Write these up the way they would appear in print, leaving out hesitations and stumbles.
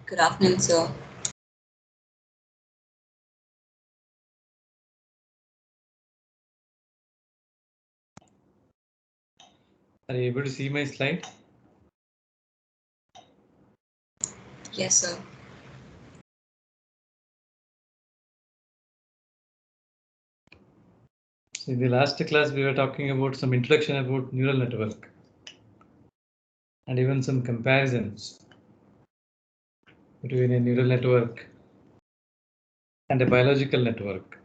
Good afternoon, sir. Are you able to see my slide? Yes, sir. So in the last class, we were talking about some introduction about neural network and even some comparisons between a neural network and a biological network.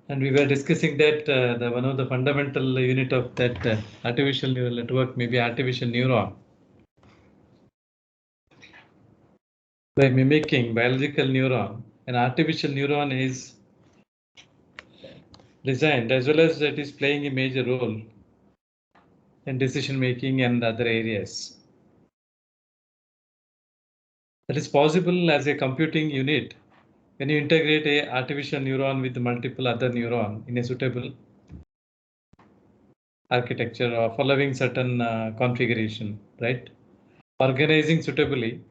And we were discussing that one of the fundamental unit of that artificial neural network may be artificial neuron. By mimicking biological neuron, an artificial neuron is designed as well as it is playing a major role in decision making and other areas. That is possible as a computing unit when you integrate a artificial neuron with multiple other neuron in a suitable architecture or following certain configuration, right? Organizing suitably.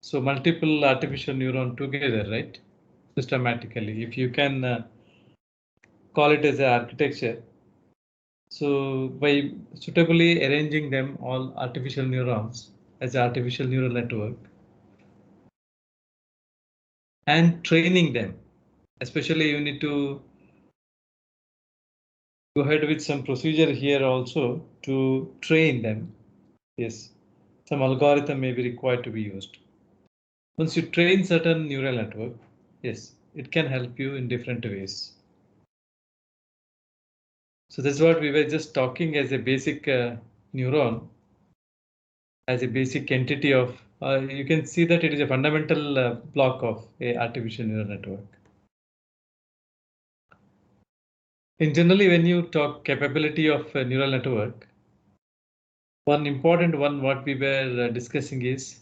So multiple artificial neuron together, right? Systematically, if you can call it as an architecture. So by suitably arranging them all artificial neurons as artificial neural network and training them, especially you need to go ahead with some procedure here also to train them. Yes, some algorithm may be required to be used. Once you train certain neural network, yes, it can help you in different ways. So that's what we were just talking as a basic neuron, as a basic entity of, you can see that it is a fundamental block of a artificial neural network. In generally, when you talk capability of a neural network, one important one what we were discussing is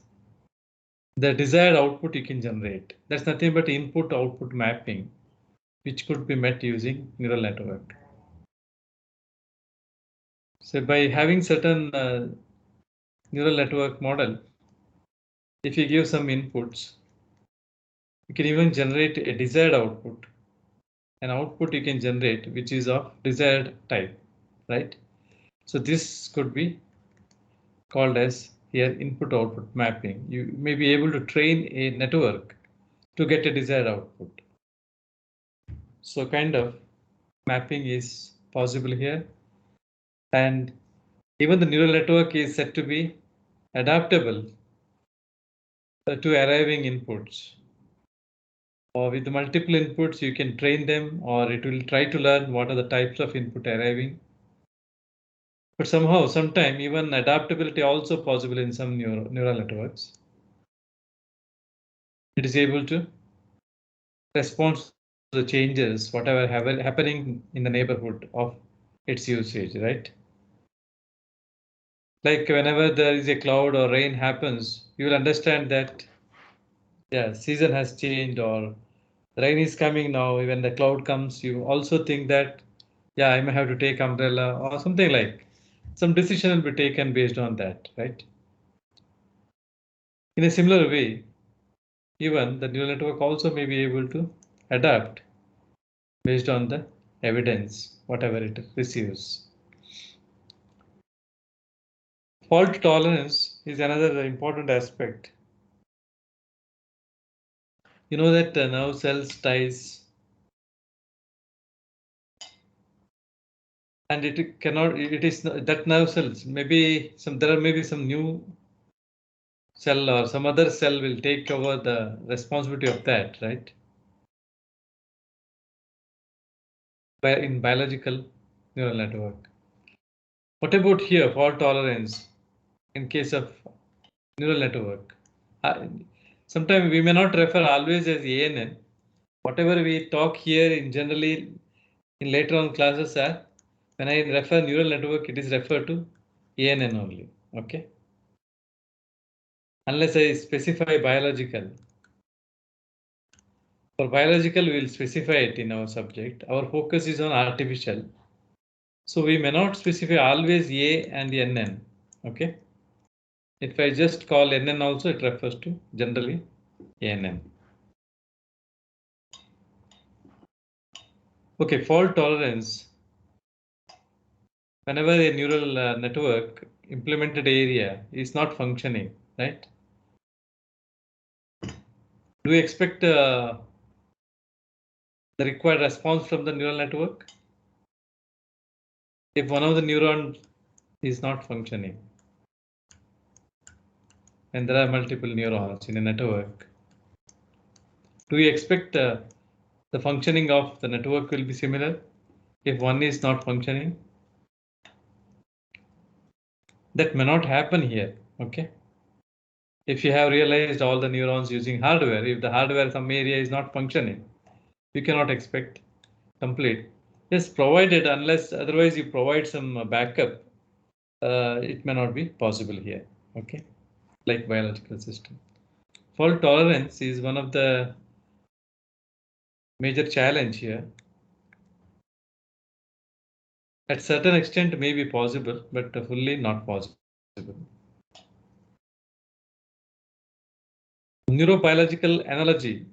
the desired output you can generate. That's nothing but input-output mapping, which could be met using neural network. So by having certain neural network model, if you give some inputs, you can even generate a desired output. An output you can generate which is of desired type, right? So this could be called as here input-output mapping. You may be able to train a network to get a desired output. So kind of mapping is possible here. And even the neural network is said to be adaptable to arriving inputs. Or with multiple inputs, you can train them, or it will try to learn what are the types of input arriving. But somehow, sometime, even adaptability also possible in some neural networks. It is able to respond to the changes, whatever happening in the neighborhood of its usage, right? Like whenever there is a cloud or rain happens, you will understand that, yeah, season has changed or rain is coming now. When the cloud comes, you also think that, yeah, I may have to take umbrella or something like. Some decision will be taken based on that, right? In a similar way, even the neural network also may be able to adapt based on the evidence, whatever it receives. Fault tolerance is another important aspect. You know that nerve cells ties, and it cannot. It is that nerve cells. Maybe there are maybe some new cell or some other cell will take over the responsibility of that, right? In biological neural network. What about here, fault tolerance in case of neural network? Sometimes we may not refer always as ANN. Whatever we talk here in generally in later on classes are, when I refer neural network, it is referred to ANN only, okay? Unless I specify biological. For biological, we will specify it in our subject. Our focus is on artificial. So we may not specify always A and NN, okay? If I just call NN also, it refers to generally ANN. Okay, fault tolerance. Whenever a neural network implemented area is not functioning, right? Do we expect the required response from the neural network? If one of the neurons is not functioning, and there are multiple neurons in a network, do we expect the functioning of the network will be similar if one is not functioning? That may not happen here, okay? If you have realized all the neurons using hardware, if the hardware some area is not functioning, you cannot expect complete. Yes, provided unless otherwise you provide some backup, it may not be possible here, okay? Like biological system. Fault tolerance is one of the major challenge here. At certain extent may be possible, but fully not possible. Neurobiological analogy,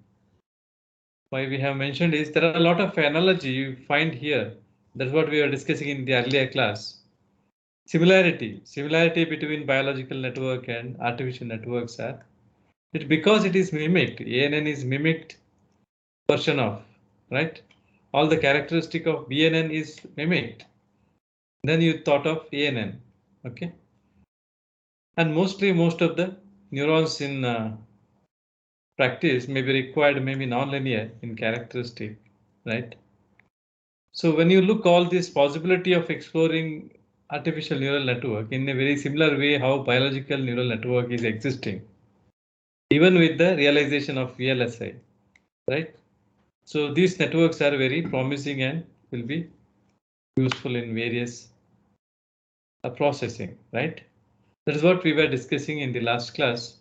why we have mentioned is there are a lot of analogy you find here. That's what we were discussing in the earlier class. Similarity between biological network and artificial networks are it because it is mimicked. ANN is mimicked version of, right? All the characteristic of BNN is mimicked. Then you thought of ANN, okay? And most of the neurons in practice may be required, maybe nonlinear in characteristic, right? So when you look all this possibility of exploring artificial neural network in a very similar way how biological neural network is existing, even with the realization of VLSI, right? So these networks are very promising and will be useful in various processing, right? That is what we were discussing in the last class.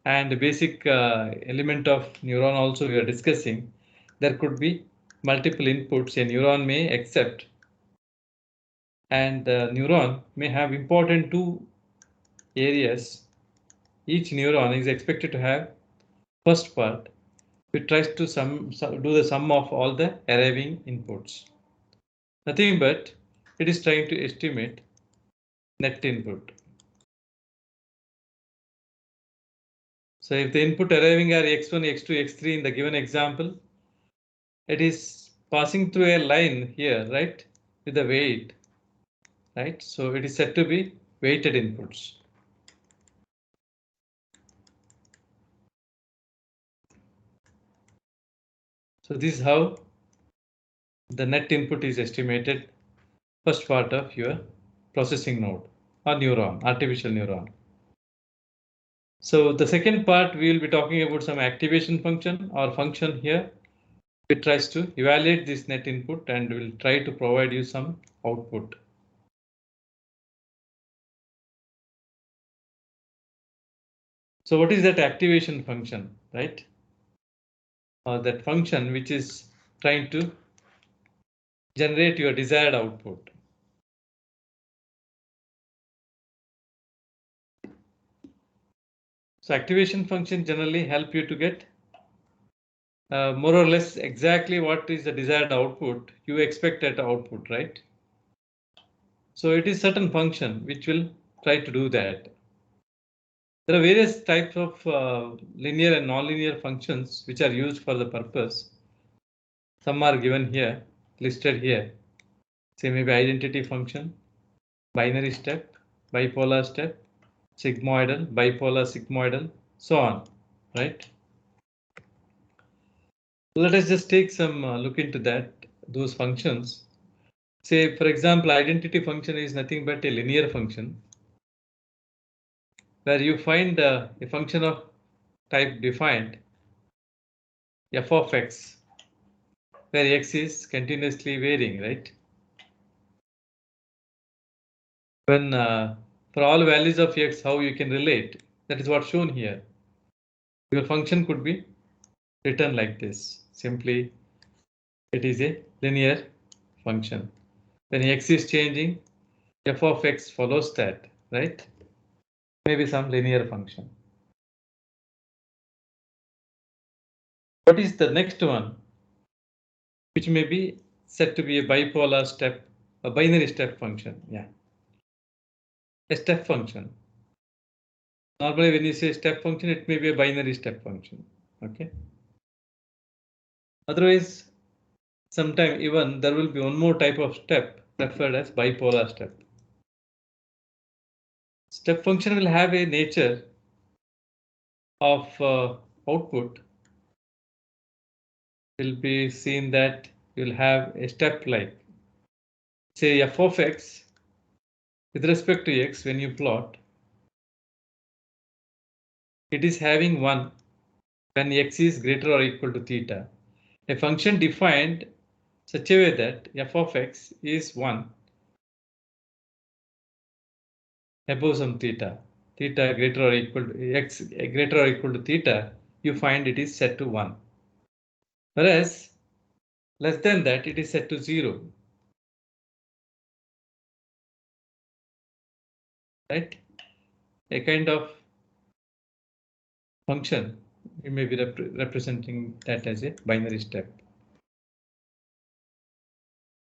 And the basic element of neuron also we are discussing. There could be multiple inputs a neuron may accept. And the neuron may have important two areas. Each neuron is expected to have first part, which tries to do the sum of all the arriving inputs. Nothing but it is trying to estimate net input. So if the input arriving are x1, x2, x3 in the given example, it is passing through a line here, right, with the weight, right? So it is said to be weighted inputs. So this is how the net input is estimated, first part of your processing node or neuron, artificial neuron. So the second part we will be talking about some activation function or function here. It tries to evaluate this net input and will try to provide you some output. So what is that activation function, right? Or that function which is trying to generate your desired output. So activation function generally help you to get more or less exactly what is the desired output you expect at output, right? So it is certain function which will try to do that. There are various types of linear and nonlinear functions which are used for the purpose. Some are given here, listed here. Say maybe identity function, binary step, bipolar step, sigmoidal, bipolar sigmoidal, so on, right? Let us just take some look into that, those functions. Say, for example, identity function is nothing but a linear function where you find a function of type defined f of x, where x is continuously varying, right? When for all values of x, how you can relate, that is what's shown here. Your function could be written like this. Simply, it is a linear function. When x is changing, f of x follows that, right? maybe some linear function. What is the next one, which may be said to be a bipolar step, a binary step function? Yeah, a step function. Normally, when you say step function, it may be a binary step function. Okay. Otherwise, sometime even there will be one more type of step referred as bipolar step. Step function will have a nature of output. Will be seen that you'll have a step like, say, f of x with respect to x. When you plot, it is having 1 when x is greater or equal to theta. A function defined such a way that f of x is 1 above some theta, theta greater or equal to x greater or equal to theta, you find it is set to 1. Whereas less than that, it is set to 0. Right? A kind of function, you may be representing that as a binary step.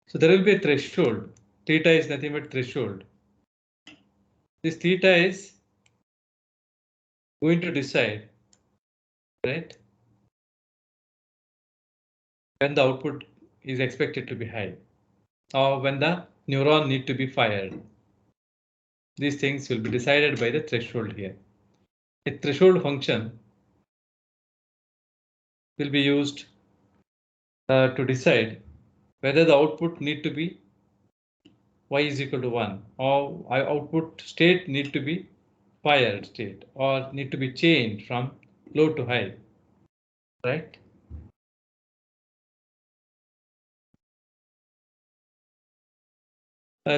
So there will be a threshold. Theta is nothing but threshold. This theta is going to decide, right, when the output is expected to be high or when the neuron need to be fired. These things will be decided by the threshold here. A threshold function will be used to decide whether the output need to be y is equal to 1 or output state need to be fired state or need to be changed from low to high, right?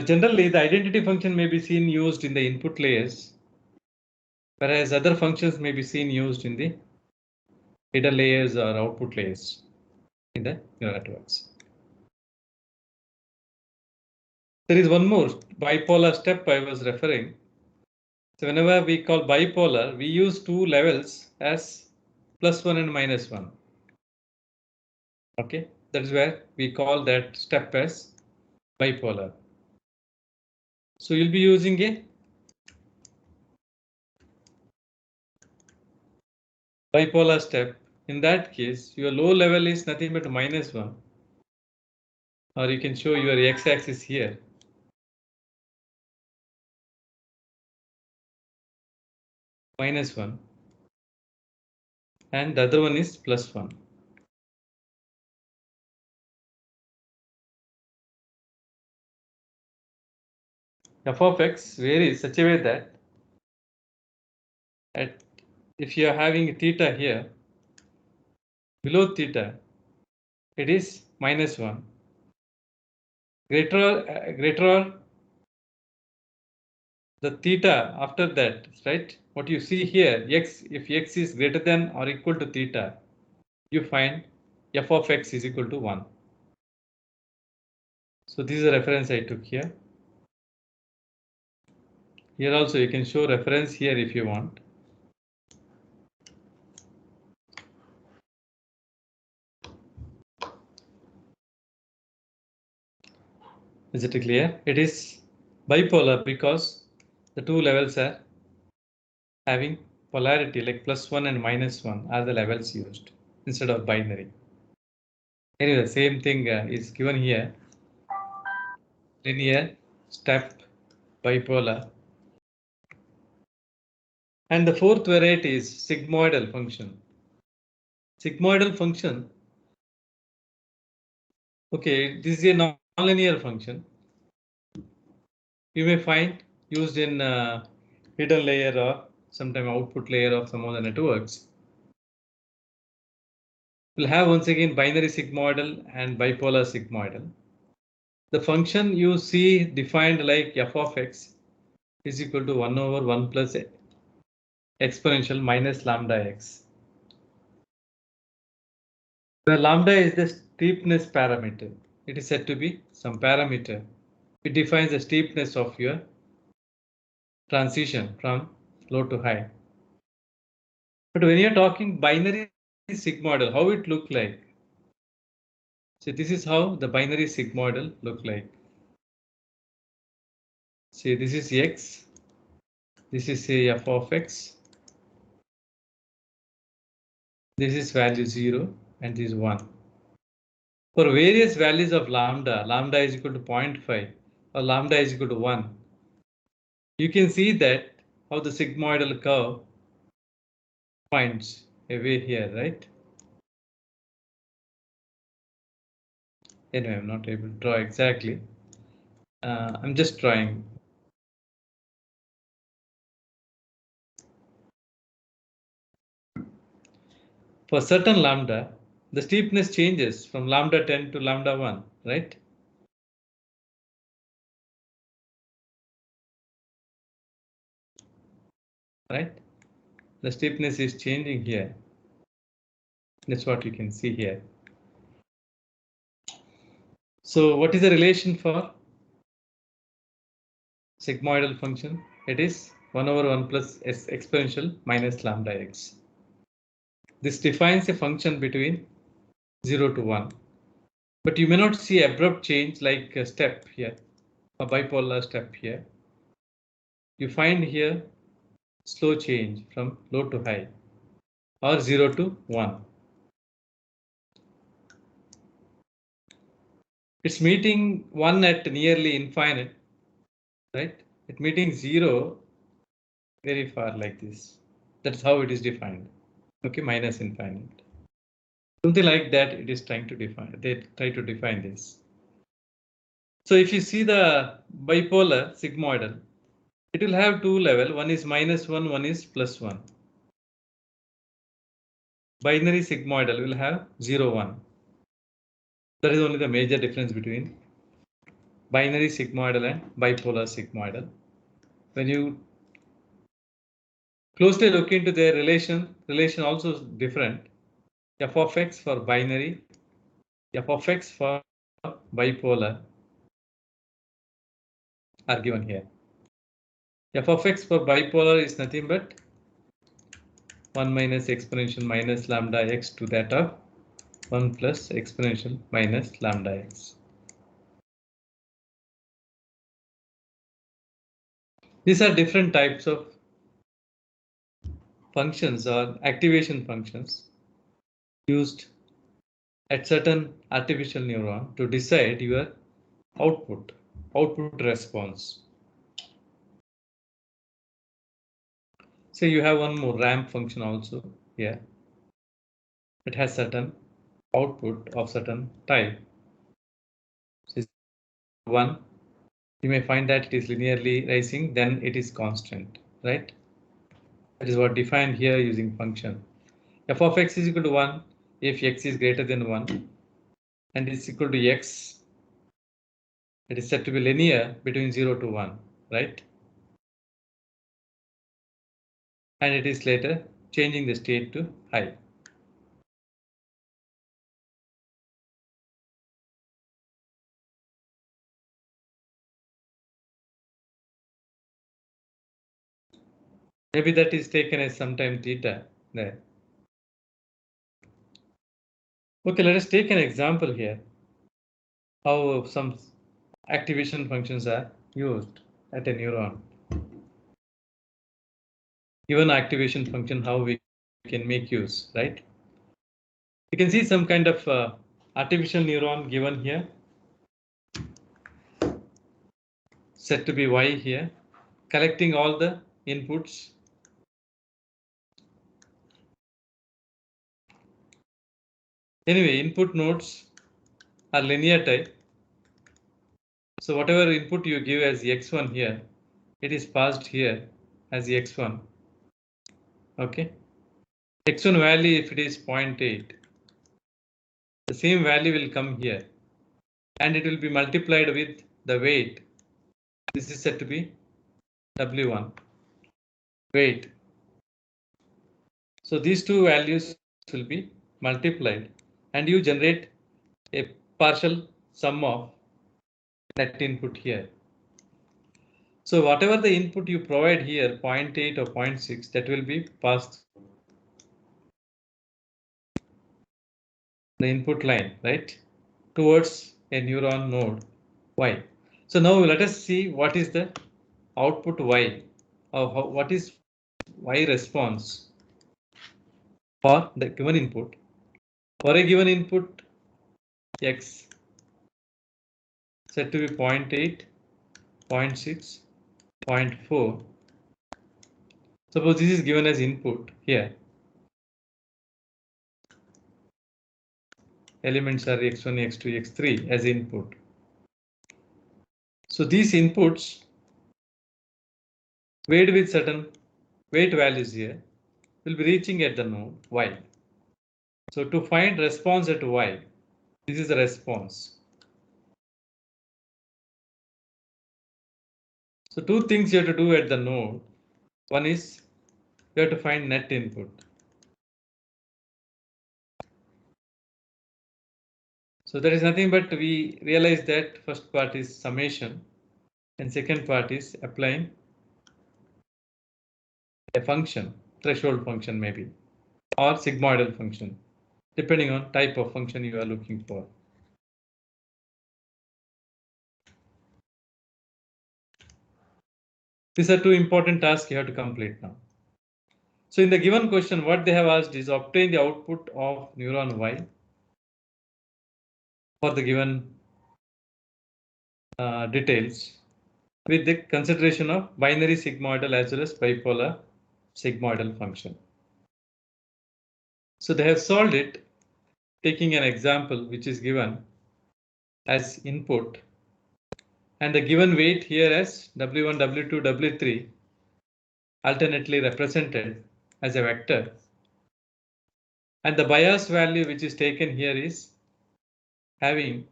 Generally, the identity function may be seen used in the input layers, whereas other functions may be seen used in the data layers or output layers in the neural networks. There is one more bipolar step I was referring. So whenever we call bipolar, we use two levels as +1 and -1. Okay, that is where we call that step as bipolar. So you'll be using a bipolar step. In that case, your low level is nothing but -1, or you can show your x-axis here. -1, and the other one is +1. F of x varies such a way that if you are having theta here, below theta, it is -1. Greater the theta after that, right? What you see here, x, if x is greater than or equal to theta, you find f of x is equal to 1. So this is a reference I took here. Here also you can show reference here if you want. Is it clear? It is bipolar because the two levels are having polarity, like +1 and -1 are the levels used instead of binary. Anyway, the same thing is given here. Linear, step, bipolar. And the fourth variety is sigmoidal function. Sigmoidal function. Okay, this is a nonlinear function. You may find used in hidden layer or sometime output layer of some of the networks. We'll have once again binary sigmoidal and bipolar sigmoidal. The function you see defined like f of x is equal to 1 over 1 plus exponential minus lambda x. The lambda is the steepness parameter. It is said to be some parameter. It defines the steepness of your transition from low to high. But when you're talking binary sigmoidal, how it look like? So this is how the binary sigmoidal look like. See, this is x, this is say f of x, this is value 0 and this is 1. For various values of lambda, lambda is equal to 0.5 or lambda is equal to 1, you can see that how the sigmoidal curve finds a way here, right? Anyway, I'm not able to draw exactly. I'm just drawing. For certain lambda, the steepness changes from lambda 10 to lambda 1, right? Right? The steepness is changing here. That's what you can see here. So what is the relation for sigmoidal function? It is 1 over 1 plus s exponential minus lambda x. This defines a function between 0 to 1. But you may not see abrupt change like a step here, a bipolar step here. You find here slow change from low to high or 0 to 1. It's meeting 1 at nearly infinite, right? It's meeting 0 very far like this. That's how it is defined. Okay, minus infinite. Something like that it is trying to define. They try to define this. So if you see the bipolar sigmoidal, it will have two levels. One is -1, one is +1. Binary sigmoidal will have 0, 1. That is only the major difference between binary sigmoidal and bipolar sigmoidal. When you closely look into their relation also is different. F of x for binary, f of x for bipolar are given here. F of x for bipolar is nothing but 1 minus exponential minus lambda x to that of 1 plus exponential minus lambda x. These are different types of functions or activation functions used at certain artificial neuron to decide your output response. So you have one more ramp function also here. It has certain output of certain type. So 1, you may find that it is linearly rising, then it is constant, right? That is what defined here using function. F of x is equal to 1 if x is greater than 1 and is equal to x. It is said to be linear between 0 to 1, right? And it is later changing the state to high. Maybe that is taken as sometime theta there. Okay, let us take an example here. How some activation functions are used at a neuron. Given activation function, how we can make use, right? You can see some kind of artificial neuron given here, set to be y here, collecting all the inputs. Anyway, input nodes are linear type. So whatever input you give as x1 here, it is passed here as x1. Okay. x1 value, if it is 0.8, the same value will come here and it will be multiplied with the weight. This is said to be W1, weight. So these two values will be multiplied and you generate a partial sum of net input here. So whatever the input you provide here, 0.8 or 0.6, that will be passed the input line, right, towards a neuron node Y. So now let us see what is the output Y, or what is Y response for the given input. For a given input X said to be 0.8, 0.6, 0.4. Suppose this is given as input here. Elements are x1, x2, x3 as input. So these inputs weighed with certain weight values here will be reaching at the node Y. So to find response at Y, this is the response. So two things you have to do at the node. One is you have to find net input. So there is nothing but we realize that first part is summation and second part is applying a function, threshold function maybe, or sigmoidal function, depending on type of function you are looking for. These are two important tasks you have to complete now. So in the given question, what they have asked is obtain the output of neuron Y for the given details with the consideration of binary sigmoidal as well as bipolar sigmoidal function. So they have solved it taking an example which is given as input and the given weight here as W1, W2, W3 alternately represented as a vector. And the bias value which is taken here is having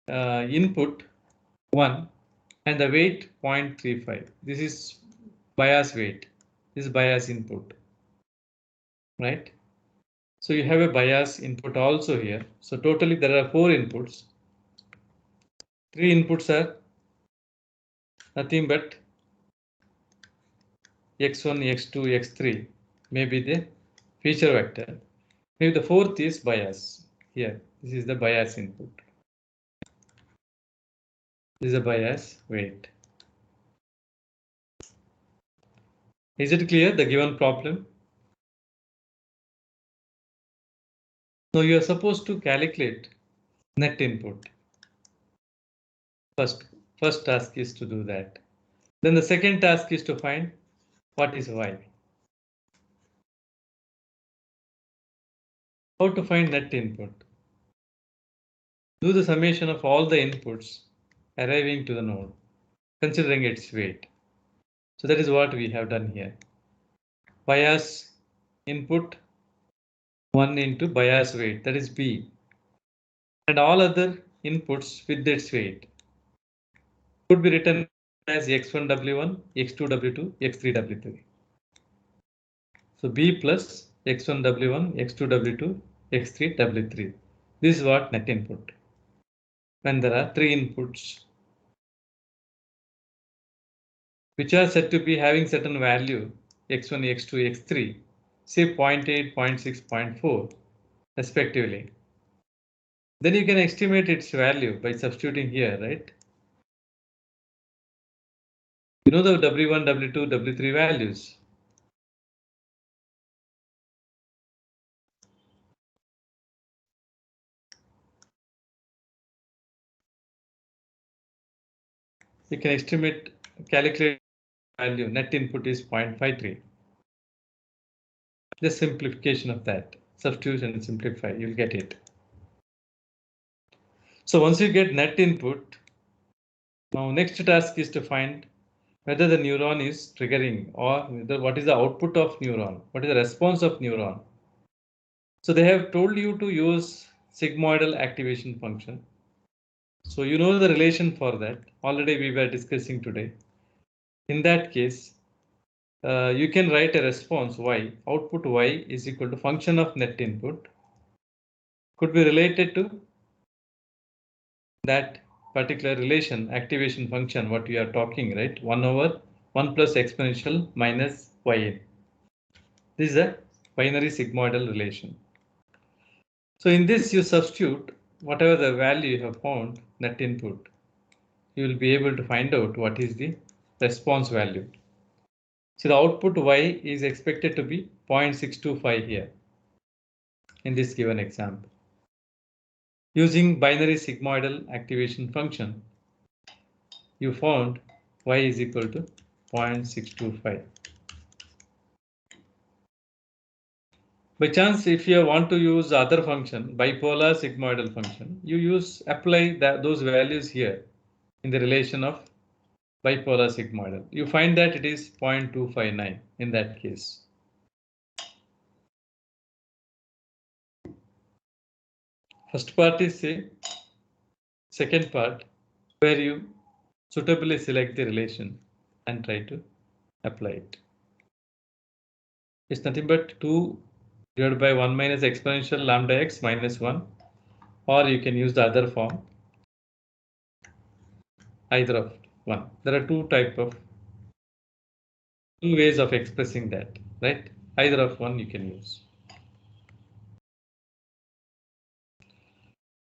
input 1 and the weight 0.35. This is bias weight. This is bias input, right? So you have a bias input also here. So totally there are 4 inputs. 3 inputs are nothing but x1, x2, x3 may be the feature vector. Maybe the 4th is bias. Here, this is the bias input. This is a bias weight. Is it clear, the given problem? Now you are supposed to calculate net input. First task is to do that. Then the second task is to find what is Y. How to find net input? Do the summation of all the inputs arriving to the node, considering its weight. So that is what we have done here. Bias input 1 into bias weight, that is B, and all other inputs with its weight could be written as x1 W1, x2 W2, x3 W3. So B plus x1 W1, x2 W2, x3 W3. This is what net input. When there are 3 inputs which are said to be having certain value x1, x2, x3, say 0.8, 0.6, 0.4 respectively. Then you can estimate its value by substituting here, right? You know the W1, W2, W3 values. You can estimate, calculate value. Net input is 0.53. Just simplification of that. Substitution and simplify, you'll get it. So once you get net input, now next task is to find whether the neuron is triggering or what is the output of neuron, what is the response of neuron. So they have told you to use sigmoidal activation function. So you know the relation for that. Already we were discussing today. In that case, you can write a response Y, output Y is equal to function of net input. Could be related to that particular relation, activation function, what we are talking, right? 1 over 1 plus exponential minus yn. This is a binary sigmoidal relation. So in this, you substitute whatever the value you have found, net input. You will be able to find out what is the response value. So the output y is expected to be 0.625 here in this given example. Using binary sigmoidal activation function, you found y is equal to 0.625. By chance, if you want to use other function, bipolar sigmoidal function, you apply those values here in the relation of bipolar sigmoidal. You find that it is 0.259 in that case. First part is say, second part where you suitably select the relation and try to apply it. It's nothing but 2 divided by 1 minus exponential lambda x minus 1, or you can use the other form, either of one. There are two ways of expressing that, right? Either of one you can use.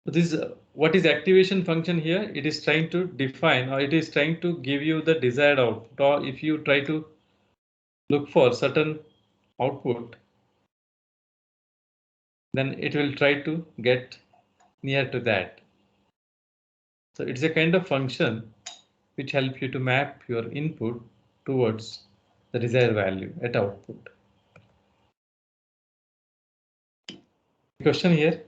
So this what is activation function here? It is trying to define, or it is trying to give you the desired output, or if you try to look for certain output, then it will try to get near to that. So it's a kind of function which helps you to map your input towards the desired value at output. Question here?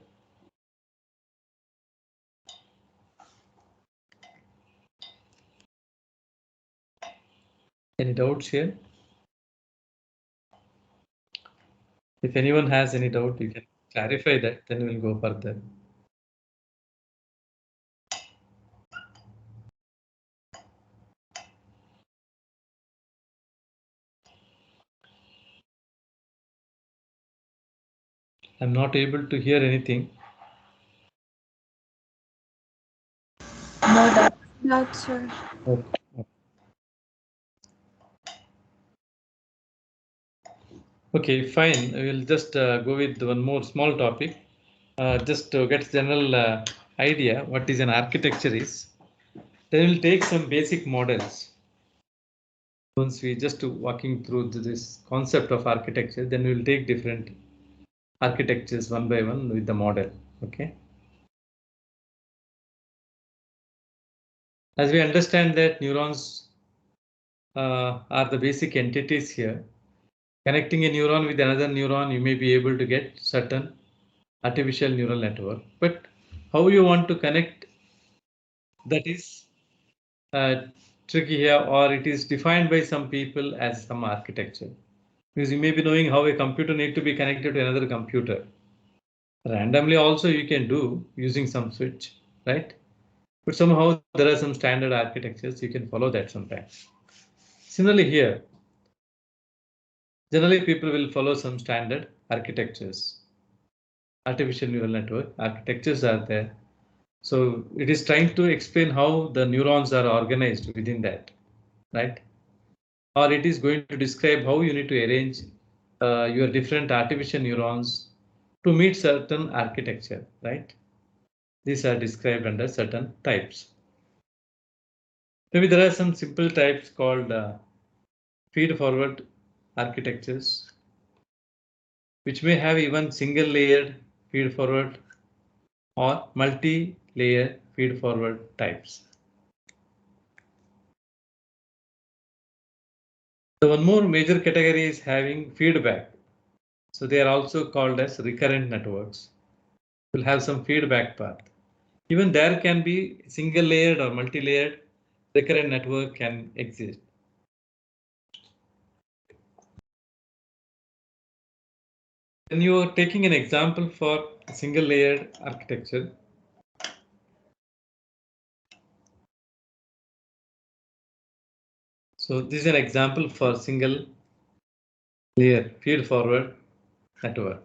Any doubts here? If anyone has any doubt, you can clarify that, then we'll go further. I'm not able to hear anything. No doubt, sir. Okay, fine. We'll just go with one more small topic, just to get general idea what is an architecture is. Then we'll take some basic models. Once we just walking through this concept of architecture, then we'll take different architectures one by one with the model. Okay. As we understand that neurons are the basic entities here. Connecting a neuron with another neuron, you may be able to get certain artificial neural network. But how you want to connect, that is tricky here, or it is defined by some people as some architecture. Because you may be knowing how a computer need to be connected to another computer. Randomly also you can do using some switch, right? But somehow there are some standard architectures, you can follow that sometimes. Similarly here, generally people will follow some standard architectures. Artificial neural network architectures are there. So it is trying to explain how the neurons are organized within that, right? Or it is going to describe how you need to arrange your different artificial neurons to meet certain architecture, right? These are described under certain types. Maybe there are some simple types called feed-forward architectures, which may have even single-layered feed-forward or multi-layer feed-forward types. The one more major category is having feedback. So they are also called as recurrent networks. Will have some feedback path. Even there can be single-layered or multi-layered recurrent network can exist. When you are taking an example for single-layered architecture, so this is an example for single layer feed-forward network.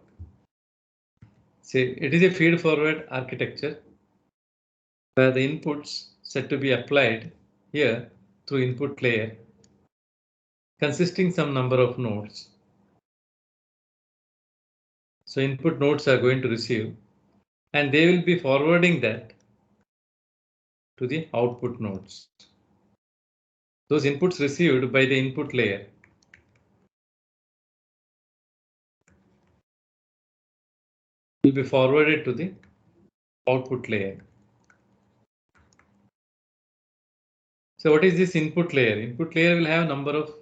Say it is a feed-forward architecture where the inputs said to be applied here through input layer consisting some number of nodes. So input nodes are going to receive and they will be forwarding that to the output nodes. Those inputs received by the input layer will be forwarded to the output layer. So what is this input layer? Input layer will have a number of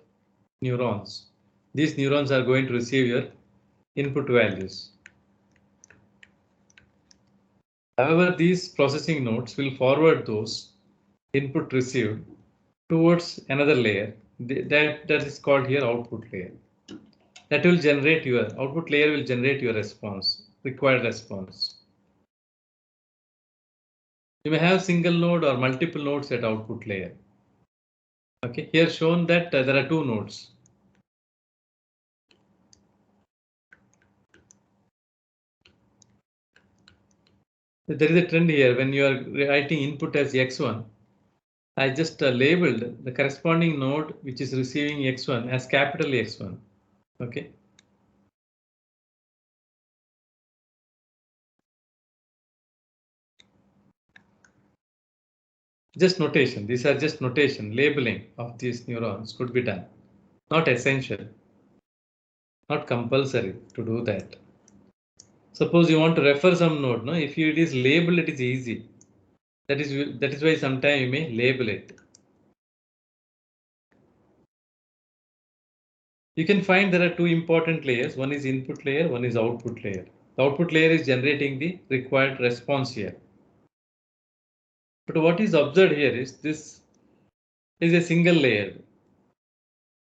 neurons. These neurons are going to receive your input values. However, these processing nodes will forward those input received towards another layer. That is called here output layer. That will generate your output layer will generate your response, required response. You may have single node or multiple nodes at output layer. Okay, here shown that there are two nodes. There is a trend here when you are writing input as x1. I just labeled the corresponding node which is receiving x1 as capital X1. Okay. Just notation. These are just notation. Labeling of these neurons could be done. Not essential. Not compulsory to do that. Suppose you want to refer some node. No, if it is labeled, it is easy. That is why sometimes you may label it. You can find there are two important layers. One is input layer, one is output layer. The output layer is generating the required response here. But what is observed here is this is a single layer.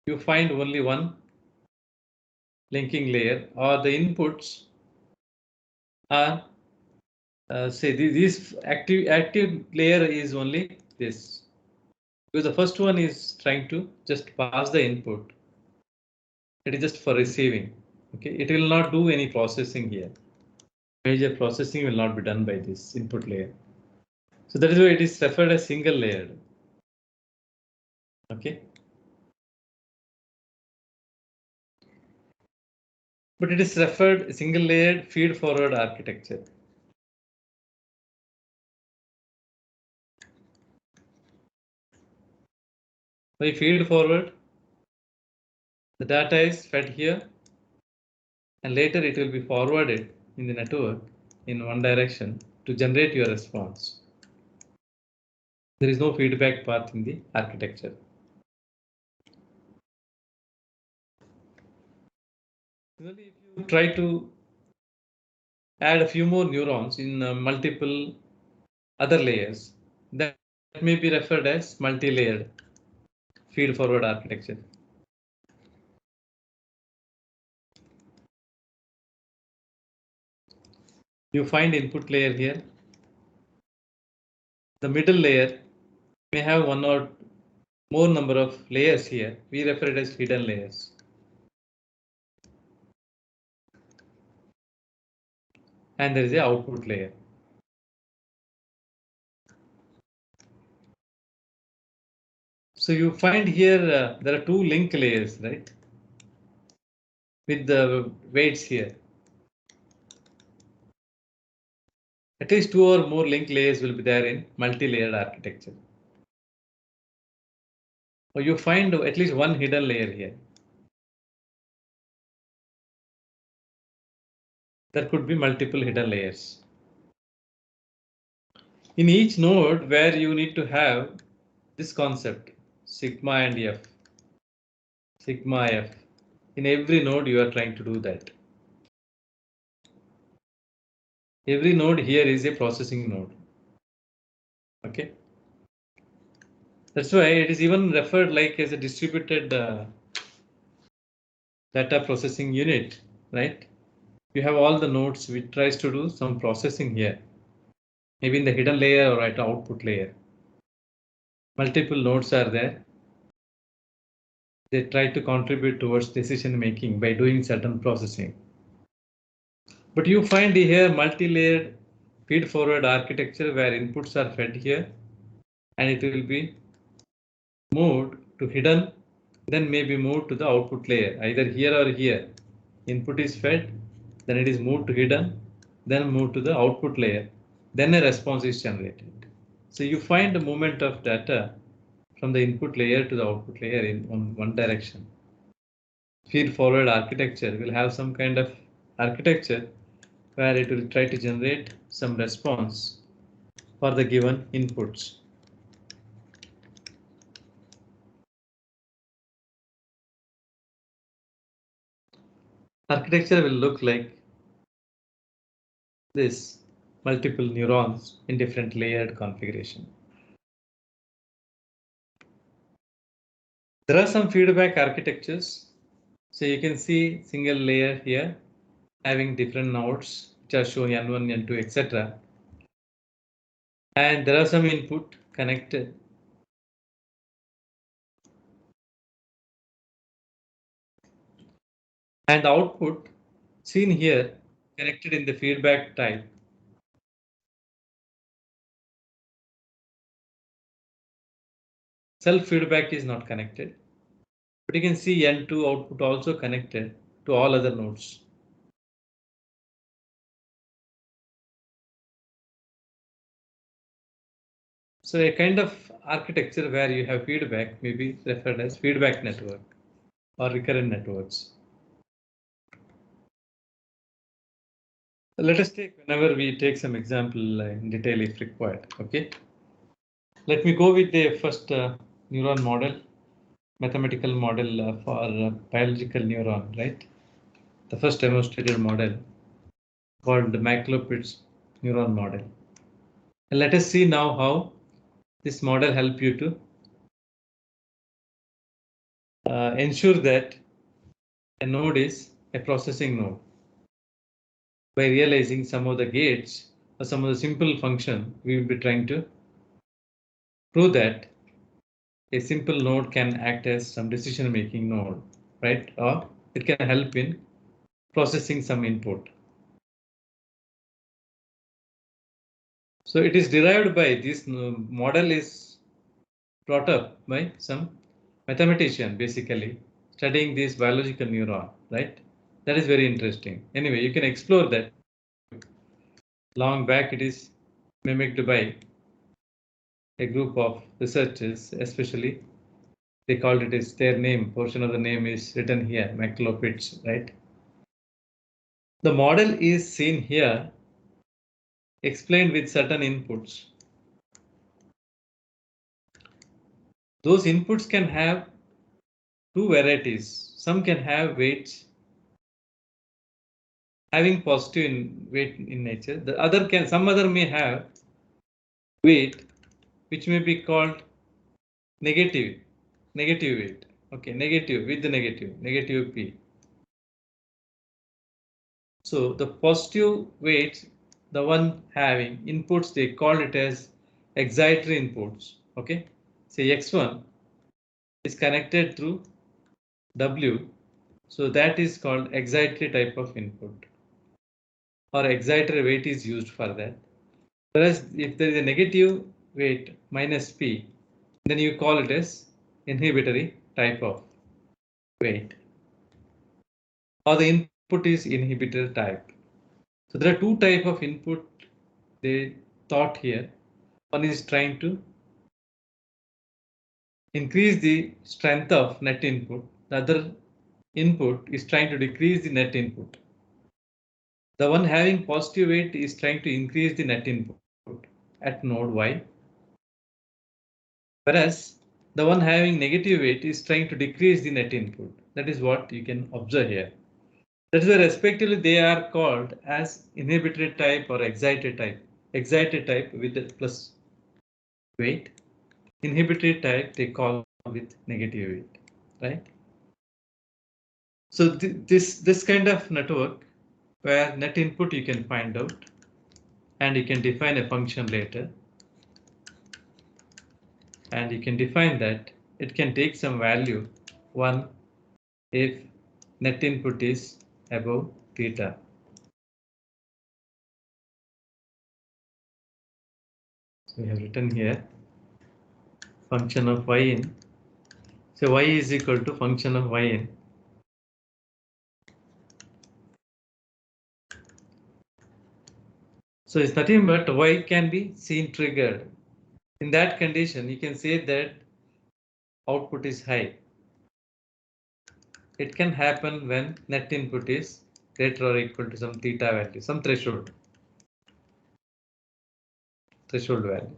You find only one linking layer, or the inputs are say this active layer is only this, because the first one is trying to just pass the input. It is just for receiving. Okay, it will not do any processing here. Major processing will not be done by this input layer. So that is why it is referred as single layered. Okay. But it is referred single layered feed forward architecture. By feed forward, the data is fed here and later it will be forwarded in the network in one direction to generate your response. There is no feedback path in the architecture. Similarly, if you try to add a few more neurons in multiple other layers, that may be referred as multi-layered feed forward architecture. You find input layer here. The middle layer may have one or more number of layers here. We refer it as hidden layers. And there is a output layer. So you find here there are two link layers, right? With the weights here. At least two or more link layers will be there in multi-layered architecture. Or you find at least one hidden layer here. There could be multiple hidden layers. In each node where you need to have this concept, sigma and f. Sigma f. In every node you are trying to do that. Every node here is a processing node. Okay. That's why it is even referred like as a distributed data processing unit, right? You have all the nodes which tries to do some processing here. Maybe in the hidden layer or at output layer. Multiple nodes are there. They try to contribute towards decision making by doing certain processing. But you find here multi-layered feed forward architecture where inputs are fed here and it will be moved to hidden, then maybe moved to the output layer, either here or here. Input is fed, then it is moved to hidden, then moved to the output layer, then a response is generated. So you find the movement of data from the input layer to the output layer in one direction. Feed forward architecture will have some kind of architecture where it will try to generate some response for the given inputs. Architecture will look like this: multiple neurons in different layered configuration. There are some feedback architectures. So you can see single layer here having different nodes which are shown N1, N2, etc. And there are some input connected. And output seen here connected in the feedback type. Self feedback is not connected, but you can see N2 output also connected to all other nodes. So a kind of architecture where you have feedback may be referred as feedback network or recurrent networks. Let us take, whenever we take some example in detail if required. Okay. Let me go with the first neuron model, mathematical model for biological neuron, right? The first demonstrated model called the McLaupitz's neuron model. And let us see now how this model help you to ensure that a node is a processing node by realizing some of the gates or some of the simple function. We will be trying to prove that a simple node can act as some decision making node, right? Or it can help in processing some input. So it is derived by this model is brought up by some mathematician basically studying this biological neuron, right? That is very interesting. Anyway, you can explore that. Long back it is mimicked by a group of researchers, especially they called it as their name, portion of the name is written here, McLaupitz, right? The model is seen here, explained with certain inputs. Those inputs can have two varieties. Some can have weights having positive weight in nature. The other can, some other may have weight which may be called negative weight. Okay, negative with the negative P. So the positive weights, the one having inputs, they call it as excitatory inputs. Okay, say X1 is connected through W, so that is called excitatory type of input, or excitatory weight is used for that. Whereas if there is a negative weight minus P, then you call it as inhibitory type of weight, or the input is inhibitor type. So there are two type of input they thought here. One is trying to increase the strength of net input. The other input is trying to decrease the net input. The one having positive weight is trying to increase the net input at node Y, whereas the one having negative weight is trying to decrease the net input. That is what you can observe here. That is why respectively they are called as inhibitory type or excited type. Excited type with the plus weight. Inhibitory type they call with negative weight, right? So this kind of network where net input you can find out and you can define a function later, and you can define that it can take some value 1 if net input is above theta. So we have written here function of y in. So y is equal to function of y in. So it's nothing but y can be seen triggered. In that condition, you can say that output is high. It can happen when net input is greater or equal to some theta value, some threshold value.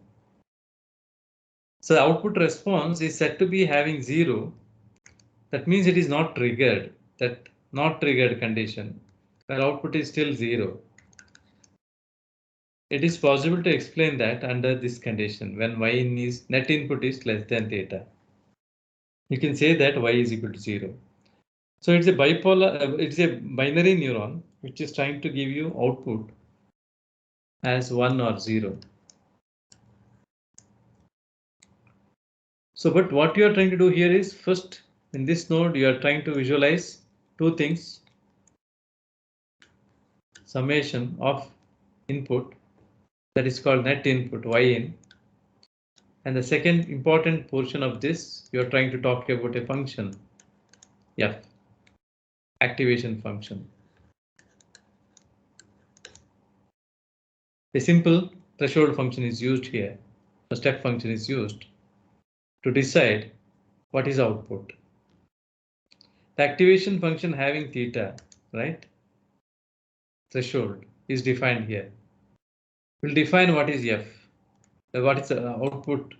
So the output response is said to be having 0. That means it is not triggered. That not triggered condition where output is still 0. It is possible to explain that under this condition when y in is net input is less than theta. You can say that y is equal to 0. So it's a bipolar, it's a binary neuron which is trying to give you output as 1 or 0. So, but what you are trying to do here is first in this node, you are trying to visualize two things. Summation of input, that is called net input y in. And the second important portion of this, you are trying to talk about a function f, activation function. A simple threshold function is used here. A step function is used to decide what is output. The activation function having theta, right? Threshold is defined here. We'll define what is f. What is output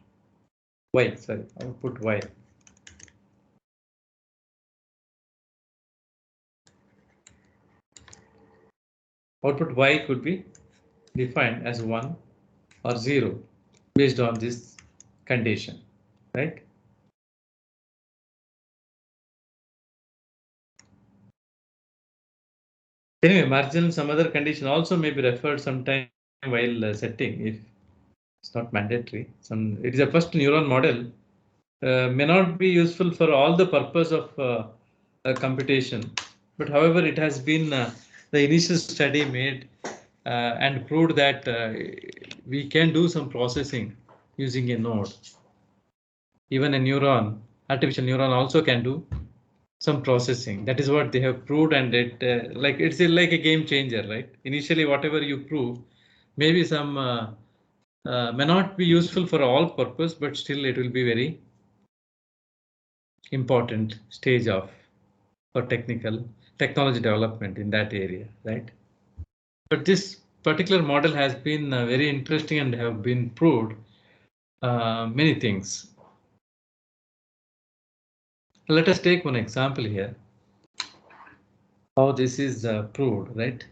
y? Sorry, output y. Output y could be defined as 1 or 0 based on this condition, right? Anyway, marginal some other condition also may be referred sometime while setting if it's not mandatory. It is a first neuron model, may not be useful for all the purpose of computation, but however it has been the initial study made and proved that we can do some processing using a node. Even a neuron, artificial neuron also can do some processing. That is what they have proved, and it it's like a game changer, right? Initially, whatever you prove, maybe some may not be useful for all purpose, but still it will be very important stage of for technology development in that area, right? But this particular model has been very interesting and have been proved many things. Let us take one example here. How this is proved, right?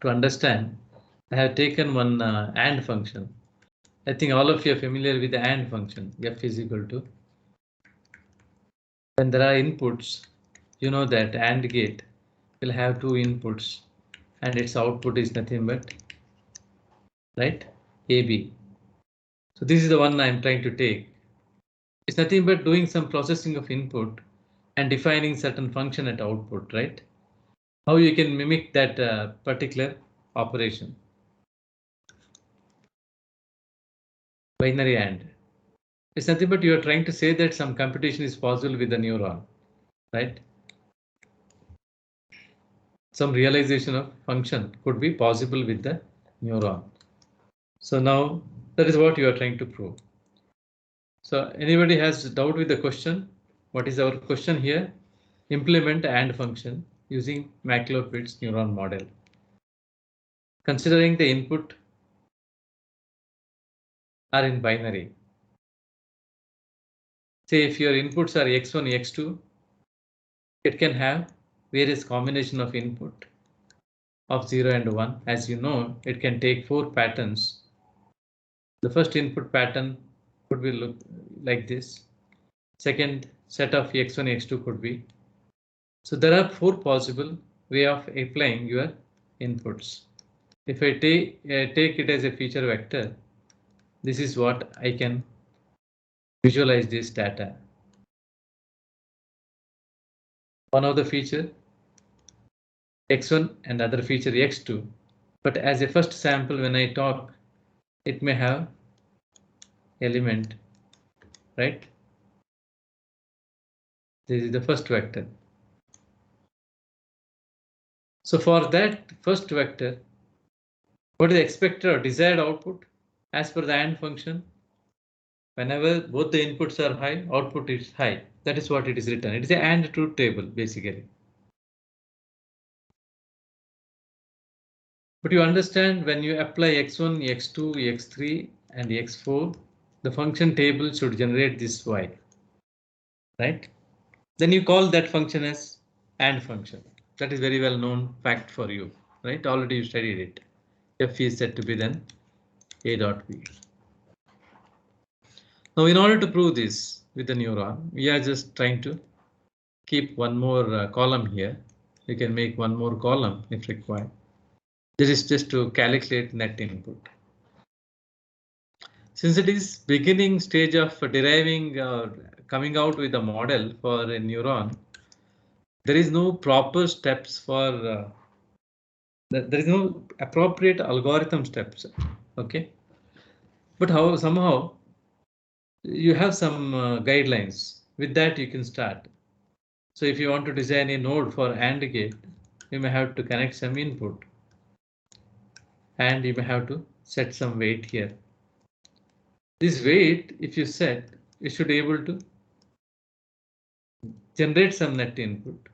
To understand, I have taken one AND function. I think all of you are familiar with the AND function. F is equal to. When there are inputs, you know that AND gate will have two inputs and its output is nothing but, right, AB. So this is the one I'm trying to take. It's nothing but doing some processing of input and defining certain function at output, right? How you can mimic that particular operation. Binary AND. It's nothing but you are trying to say that some computation is possible with the neuron, right? Some realization of function could be possible with the neuron. So now that is what you are trying to prove. So anybody has doubt with the question? What is our question here? Implement AND function using McLaurin-Pitts neuron model. Considering the input are in binary. Say if your inputs are x1, x2, it can have various combination of input of 0 and 1. As you know, it can take 4 patterns. The first input pattern could be look like this. Second set of x1, x2 could be. So there are 4 possible way of applying your inputs. If I take it as a feature vector, this is what I can visualize this data. One of the feature x1 and other feature x2, but as a first sample when I talk, it may have element, right? This is the first vector. So for that first vector, what is the expected or desired output as per the AND function? Whenever both the inputs are high, output is high. That is what it is written. It is an AND truth table basically. But you understand when you apply x1, x2, x3 and x4, the function table should generate this y, right? Then you call that function as AND function. That is very well known fact for you, right? Already you studied it. F is said to be then A dot B. Now in order to prove this with the neuron, we are just trying to keep one more column here. You can make one more column if required. This is just to calculate net input. Since it is beginning stage of deriving coming out with a model for a neuron, there is no proper steps for there is no appropriate algorithm steps. OK, but how somehow you have some guidelines. With that you can start. So if you want to design a node for AND gate, you may have to connect some input and you may have to set some weight here. This weight, if you set, you should be able to generate some net input.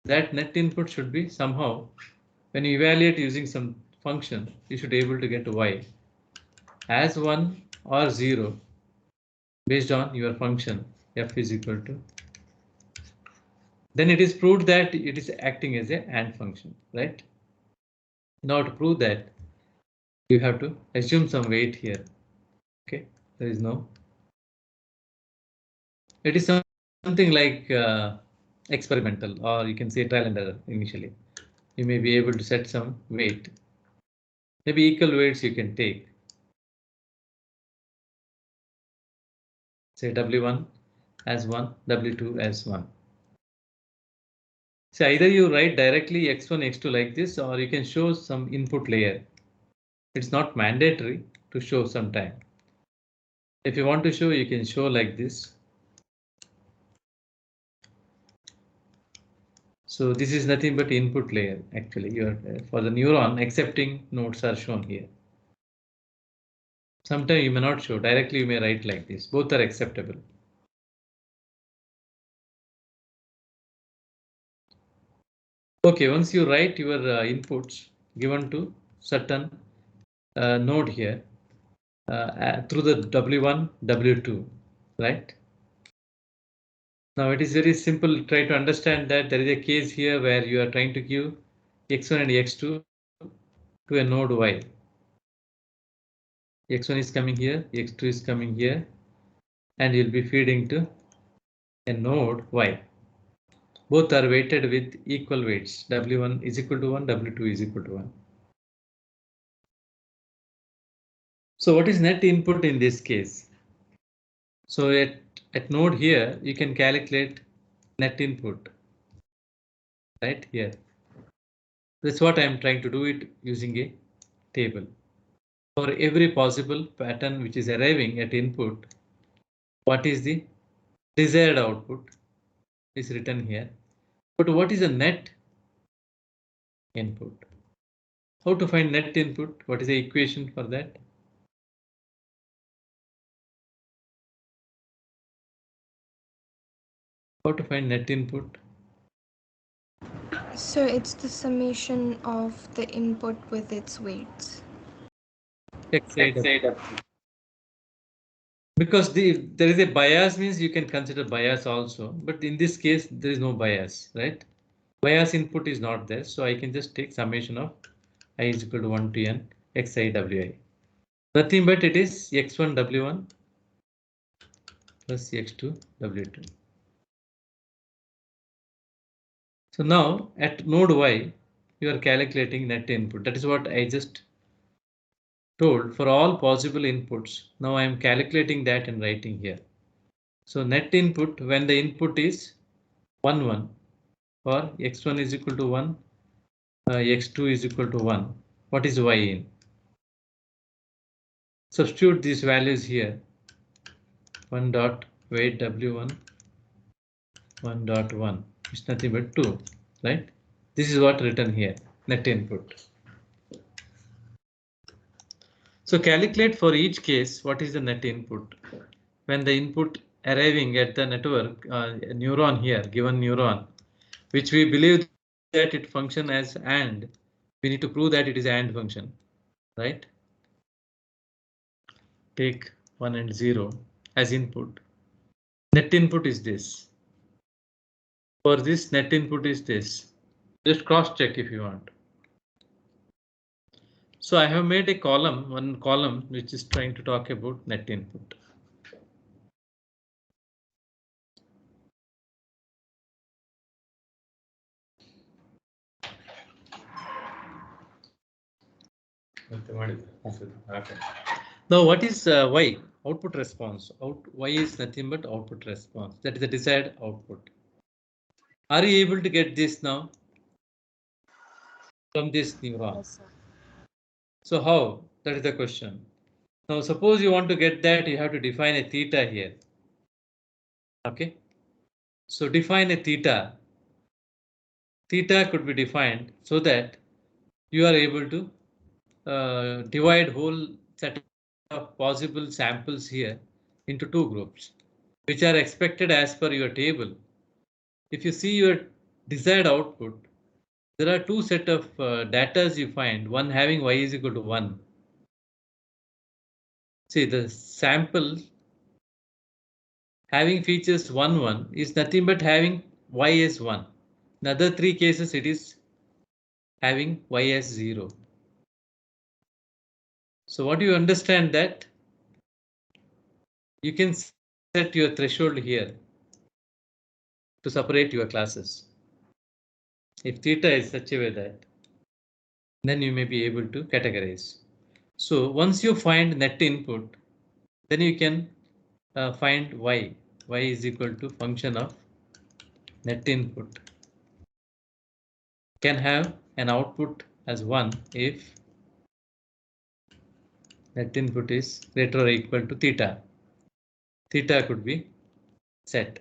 That net input should be somehow, when you evaluate using some function, you should be able to get y as 1 or 0 based on your function f is equal to. Then it is proved that it is acting as a AND function, right? In order to prove that, you have to assume some weight here. Okay, there is no. It is something like experimental, or you can say trial and error initially. You may be able to set some weight. Maybe equal weights you can take. Say W1 as 1, W2 as 1. So either you write directly x1, x2 like this, or you can show some input layer. It's not mandatory to show sometime. If you want to show, you can show like this. So this is nothing but input layer. Actually, for the neuron, accepting nodes are shown here. Sometimes you may not show directly. You may write like this. Both are acceptable. OK, once you write your inputs given to certain node here through the W1, W2, right? Now it is very simple. Try to understand that there is a case here where you are trying to give x1 and x2 to a node y. X1 is coming here, x2 is coming here, and you'll be feeding to a node y. Both are weighted with equal weights. W1 is equal to 1, W2 is equal to 1. So what is net input in this case? So at node here, you can calculate net input right here. That's what I'm trying to do it using a table. For every possible pattern which is arriving at input, what is the desired output is written here. But what is the net input? How to find net input? What is the equation for that? How to find net input? So it's the summation of the input with its weights. Because there is a bias means you can consider bias also, but in this case there is no bias, right? Bias input is not there, so I can just take summation of I is equal to 1 to n xi wi. Nothing but it is x1 w1 plus x2 w2. So now at node y, you are calculating net input. That is what I just told for all possible inputs. Now I am calculating that and writing here. So net input when the input is 1, 1 or x1 is equal to 1, x2 is equal to 1. What is y in? Substitute these values here. 1 dot weight W1 1.1 is nothing but 2, right? This is what written here, net input. So calculate for each case what is the net input. When the input arriving at the network neuron here, given neuron, which we believe that it function as AND, we need to prove that it is AND function, right? Take 1 and 0 as input. Net input is this. For this, net input is this. Just cross check if you want. So I have made a column, one column, which is trying to talk about net input. Now, what is Y? Output response. Y is nothing but output response. That is the desired output. Are you able to get this now from this neuron? Yes, sir. So how? That is the question. Now, suppose you want to get that, you have to define a theta here. Okay. So define a theta. Theta could be defined so that you are able to divide whole set of possible samples here into two groups, which are expected as per your table. If you see your desired output, there are two set of datas you find, one having y is equal to 1. See, the sample having features 1, 1 is nothing but having y as 1. In other three cases, it is having y as 0. So what do you understand that? You can set your threshold here to separate your classes. If theta is such a way that, then you may be able to categorize. So once you find net input, then you can find y. Y is equal to function of net input. Can have an output as 1 if net input is greater or equal to theta. Theta could be set.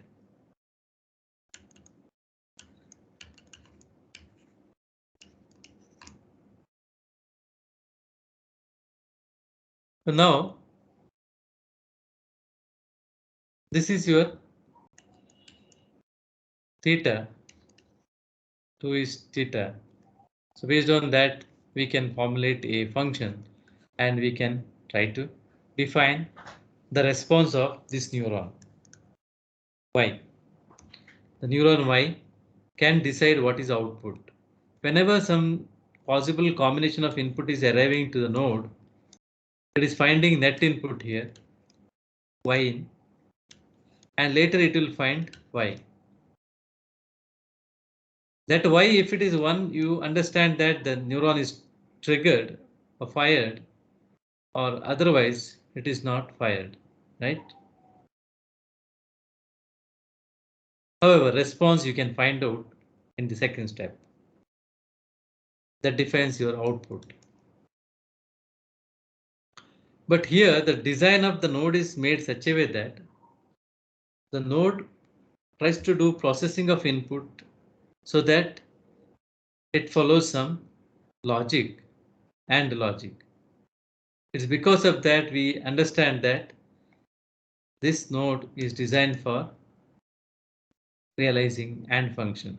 So now, this is your theta. 2 is theta. So based on that, we can formulate a function and we can try to define the response of this neuron Y. The neuron Y can decide what is output. Whenever some possible combination of input is arriving to the node, it is finding net input here, Y in, and later it will find Y. That Y, if it is 1, you understand that the neuron is triggered or fired, or otherwise it is not fired, right? However, response you can find out in the second step. That defines your output. But here the design of the node is made such a way that the node tries to do processing of input so that it follows some logic and logic. It's because of that we understand that this node is designed for realizing AND function.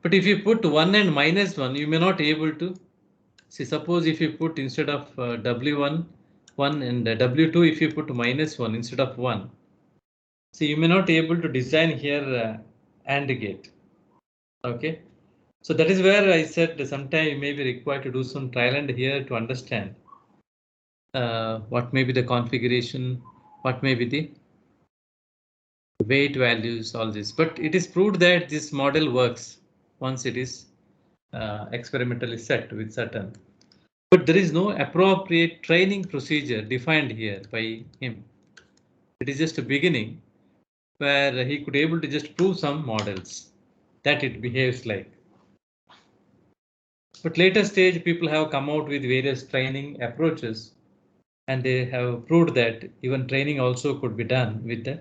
But if you put 1 and minus 1, you may not be able to see. Suppose if you put instead of W1 1 and W2, if you put minus 1 instead of 1, see, you may not be able to design here AND gate. Okay, so that is where I said sometime you may be required to do some trial and error to understand what may be the configuration, what may be the weight values, all this. But it is proved that this model works once it is experimentally set with certain. But there is no appropriate training procedure defined here by him. It is just a beginning where he could able to just prove some models that it behaves like. But later stage, people have come out with various training approaches And they have proved that even training also could be done with the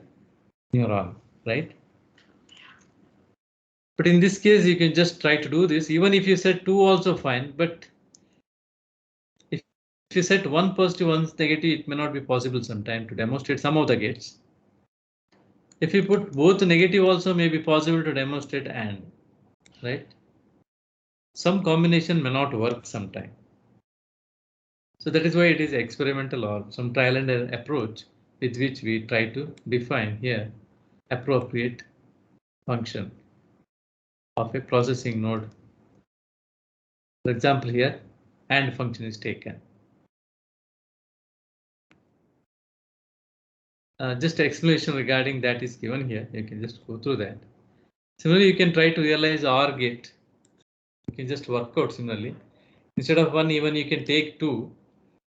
neuron, right? But in this case, you can just try to do this. Even if you set 2 also fine, but if you set 1 positive, 1 negative, it may not be possible sometime to demonstrate some of the gates. If you put both negative also may be possible to demonstrate and, right? Some combination may not work sometime. So that is why it is experimental or some trial and error approach with which we try to define here appropriate function of a processing node. For example, here AND function is taken. Just explanation regarding that is given here. You can just go through that. Similarly, you can try to realize OR gate. You can just work out similarly. Instead of 1, even you can take 2.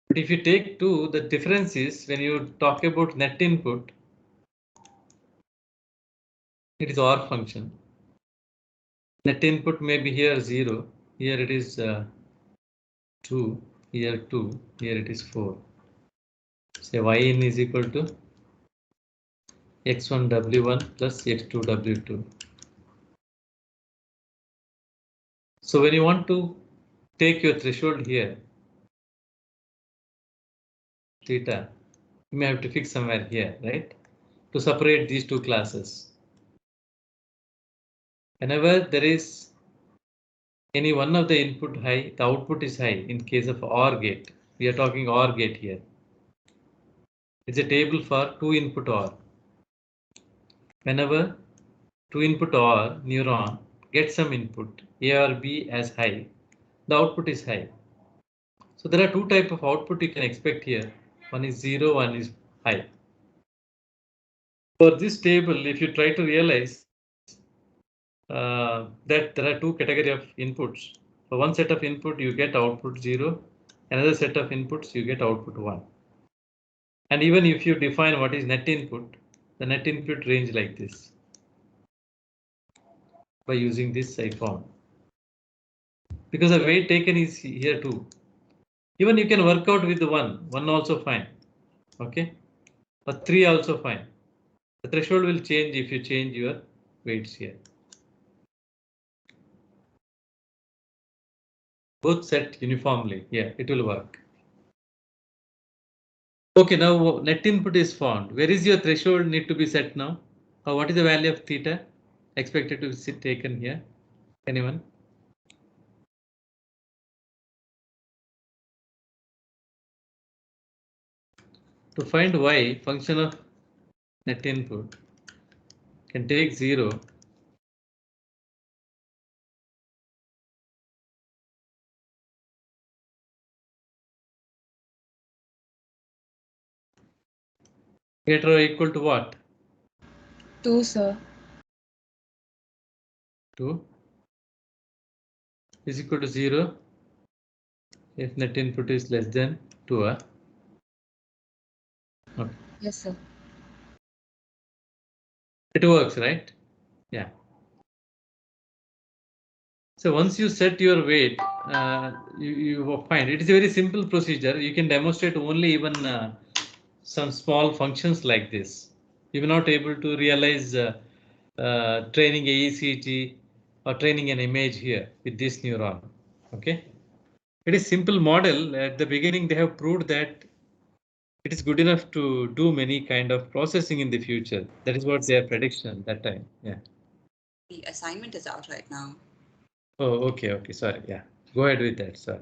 But if you take 2, the difference is when you talk about net input, it is OR function. Net input may be here 0. Here it is 2. Here 2. Here it is 4. Say yn is equal to x1 w1 plus x2 w2. So when you want to take your threshold here, theta, you may have to fix somewhere here, right? To separate these two classes. Whenever there is any one of the input high, the output is high. In case of OR gate, we are talking OR gate here. It's a table for 2 input OR. Whenever 2 input OR neuron gets some input A or B as high, the output is high. So there are 2 types of output you can expect here. One is 0, one is high. For this table, if you try to realize that there are 2 categories of inputs. For one set of input, you get output 0. Another set of inputs, you get output 1. And even if you define what is net input, the net input range like this by using this I found. Because the weight taken is here too. Even you can work out with the 1 also fine. Okay, or 3 also fine. The threshold will change if you change your weights here. Both set uniformly. Yeah, it will work. Okay, now net input is found. Where is your threshold need to be set now? What is the value of theta expected to be taken here? Anyone? To find y, function of net input can take 0. Greater or equal to what? 2, sir. 2 is equal to 0 if net input is less than 2. Okay. Yes, sir. It works, right? Yeah. So once you set your weight, you find it is a very simple procedure. You can demonstrate only even some small functions like this. You will not able to realize training AECG or training an image here with this neuron. Okay, it is simple model. At the beginning, they have proved that it is good enough to do many kind of processing in the future. That is what their prediction at that time. Yeah. The assignment is out right now. Oh, okay, okay. Sorry. Yeah, go ahead with that. Sorry.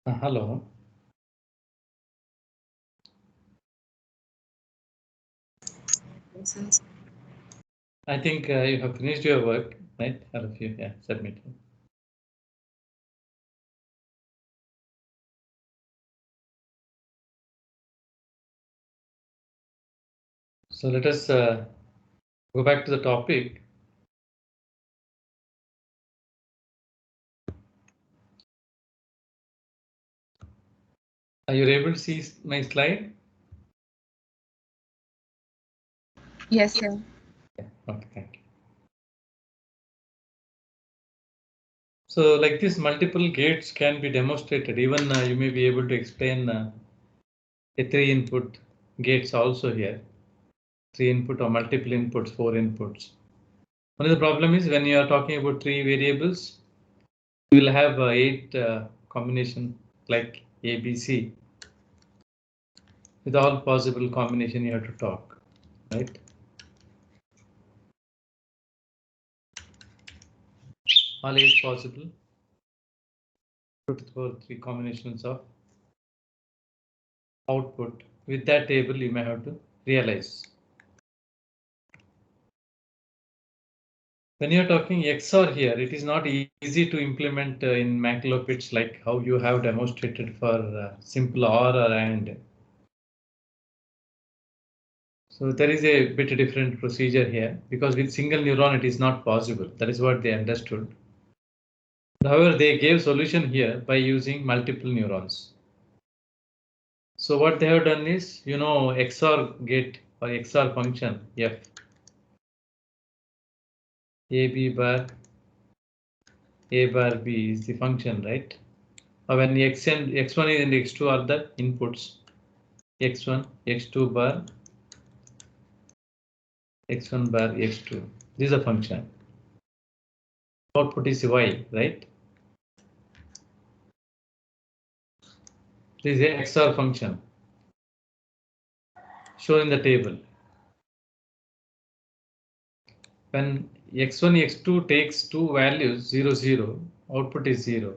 Hello. I think you have finished your work, right? All of you, yeah, submit. So let us go back to the topic. Are you able to see my slide? Yes, sir. Yeah, okay, thank you. So like this, multiple gates can be demonstrated. Even you may be able to explain a 3-input gates also here. 3 input or multiple inputs, 4 inputs. One of the problem is when you are talking about 3 variables, you will have 8 combination like A, B, C. With all possible combination you have to talk, right? All 8 possible. 2 to the power 3 combinations of output. With that table you may have to realize. When you're talking XOR here, it is not easy to implement in MATLAB like how you have demonstrated for simple OR or AND. So there is a bit different procedure here because with single neuron it is not possible. That is what they understood. However, they gave solution here by using multiple neurons. So what they have done is, you know, XOR gate or XOR function F. A bar B is the function, right? When X1 and X2 are the inputs. X1, X2 bar, X1 bar, X2. This is a function. Output is Y, right? This is a XOR function shown in the table. When X1, X2 takes two values 0, 0, output is 0.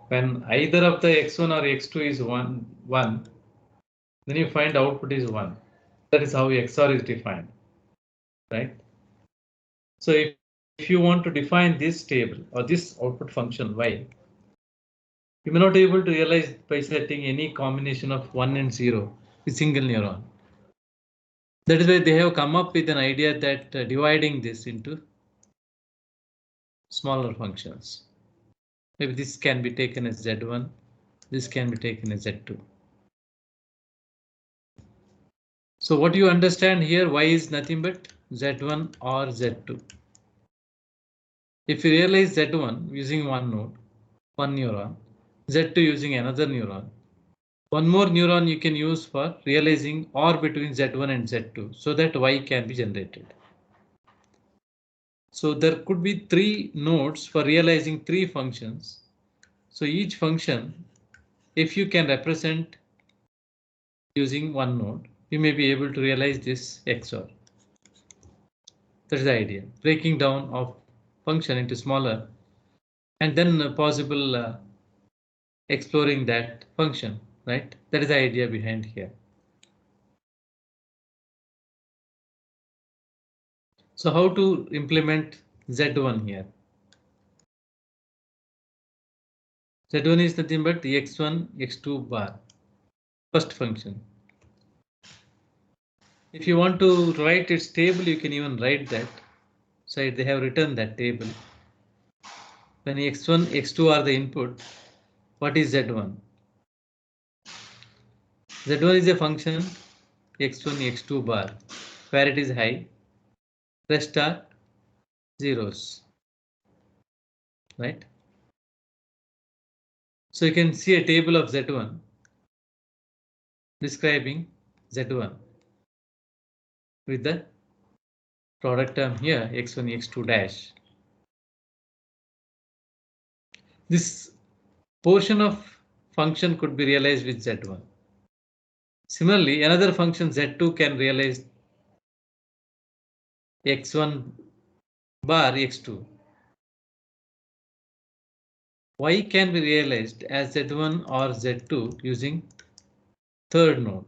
When either of the X1 or X2 is 1, 1, then you find output is 1. That is how XOR is defined, right? So if you want to define this table or this output function Y, you may not be able to realize by setting any combination of 1 and 0 with single neuron. That is why they have come up with an idea that dividing this into smaller functions. Maybe this can be taken as Z1, this can be taken as Z2. So what you understand here, Y is nothing but Z1 or Z2. If you realize Z1 using one node, one neuron, Z2 using another neuron, one more neuron you can use for realizing OR between Z1 and Z2 so that Y can be generated. So there could be 3 nodes for realizing 3 functions. So each function, if you can represent using one node, you may be able to realize this XOR. That's the idea, breaking down of function into smaller and then possible exploring that function, right? That is the idea behind here. So how to implement Z1 here? Z1 is nothing but X1, X2 bar, first function. If you want to write its table, you can even write that. So they have written that table. When X1, X2 are the input, what is Z1? Z1 is a function X1, X2 bar, where it is high, rest are zeros, right? So you can see a table of Z1 describing Z1 with the product term here X1, X2 dash. This portion of function could be realized with Z1. Similarly, another function Z2 can realize X1 bar X2. Y can be realized as Z1 or Z2 using third node,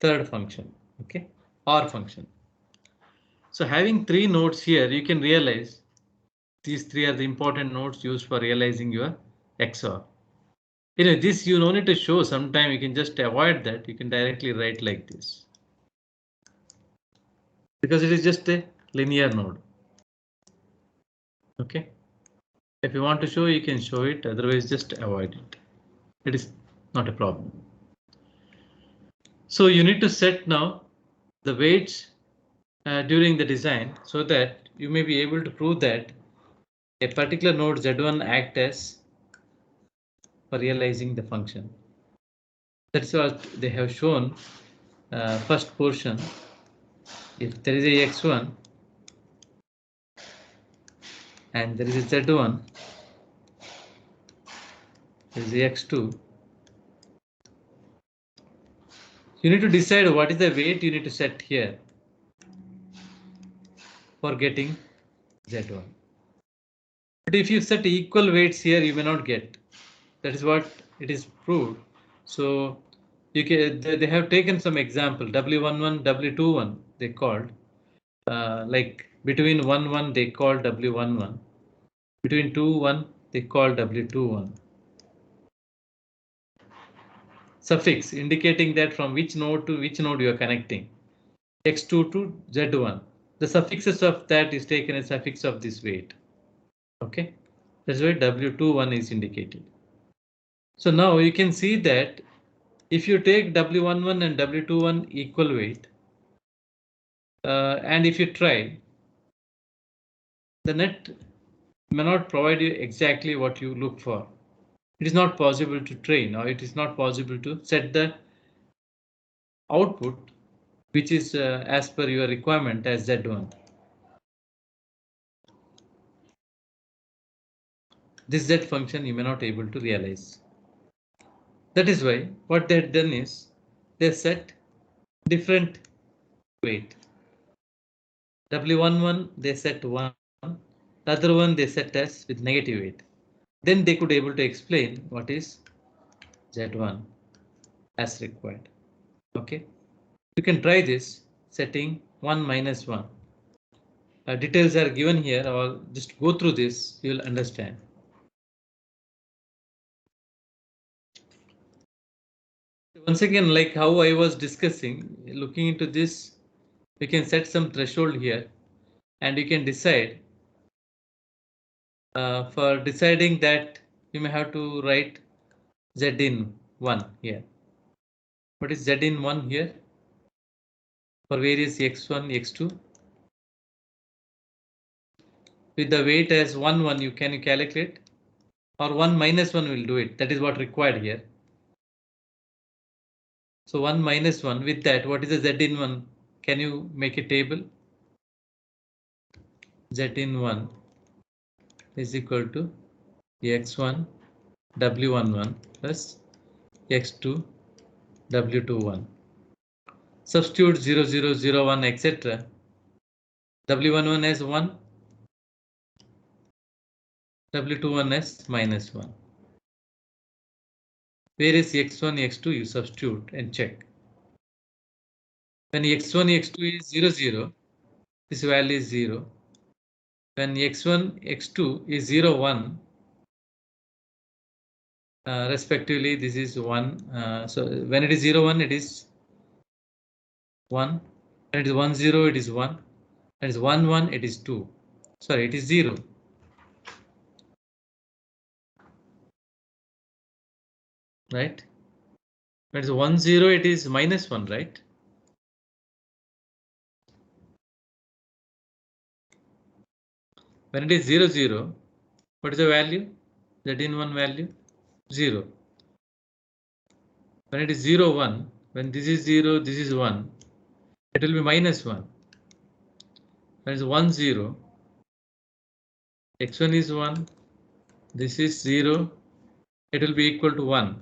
third function, okay, OR function. So having three nodes here, you can realize these three are the important nodes used for realizing your XOR. This you don't need to show. Sometime you can just avoid that. You can directly write like this because it is just a linear node. Okay. If you want to show, you can show it. Otherwise, just avoid it. It is not a problem. So you need to set now the weights during the design so that you may be able to prove that a particular node Z1 acts as for realizing the function. That's what they have shown. First portion. If there is a x1 and there is a z1, there is a x2. You need to decide what is the weight you need to set here for getting z1. But if you set equal weights here, you may not get. That is what it is proved. So you can, they have taken some example w11, w21 they called. Like between 1, 1 they call w11. Between 2, 1 they call w21. Suffix indicating that from which node to which node you are connecting. X2 to Z1. The suffixes of that is taken as suffix of this weight. Okay, that's why W21 is indicated. So now you can see that if you take W11 and W21 equal weight, and if you try, the net may not provide you exactly what you look for. It is not possible to train, or it is not possible to set the output which is as per your requirement as Z1. This Z function you may not able to realize. That is why what they had done is they set different weight. W11 they set 1, the other one they set as with negative weight. Then they could able to explain what is Z1 as required. Okay, you can try this setting 1 minus 1. Details are given here, or just go through this, you will understand. Once again, like how I was discussing, looking into this, we can set some threshold here and you can decide. For deciding that, you may have to write Z in 1 here. What is Z in 1 here? For various x1, x2. With the weight as 1, 1, you calculate, or 1 minus 1 will do it. That is what required here. So 1 minus 1, with that, what is the Z in 1? Can you make a table? Z in 1 is equal to x1 w11 plus x2 w21. Substitute 0, 0, 0, 1, etc. W11 as 1, W21 as minus 1. Where is x1, x2? You substitute and check. When x1, x2 is 0, 0, this value is 0. When x1, x2 is 0, 1, respectively, this is 1. So when it is 0, 1, it is 1. When it is 1, 0, it is 1. When it is 1, 1, it is 2. Sorry, it is 0. Right? When it is 1, 0, it is minus 1, right? When it is 0, 0, what is the value? Z in 1 value? 0. When it is 0, 1, when this is 0, this is 1, it will be minus 1. When it is 1, 0, x1 is 1, this is 0, it will be equal to 1.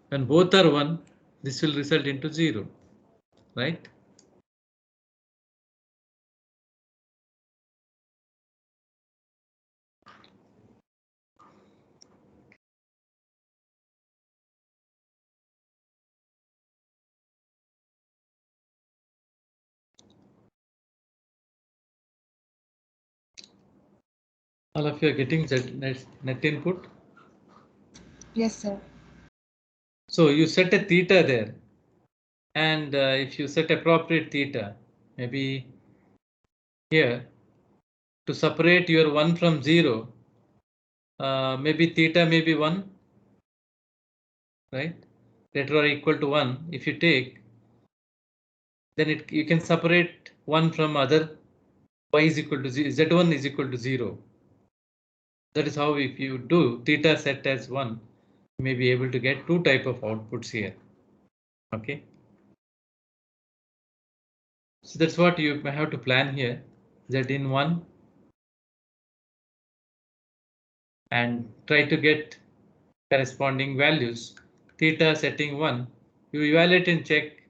When both are 1, this will result into 0, right? All of you are getting net input? Yes, sir. So you set a theta there, and if you set appropriate theta, maybe here, to separate your 1 from 0, maybe theta may be 1, right? Greater or equal to 1. If you take, then you can separate 1 from other, y is equal to 0, z1 is equal to 0. That is how, if you do theta set as 1, you may be able to get two type of outputs here. Okay. So that's what you may have to plan here. Z in 1 and try to get corresponding values. Theta setting 1, you evaluate and check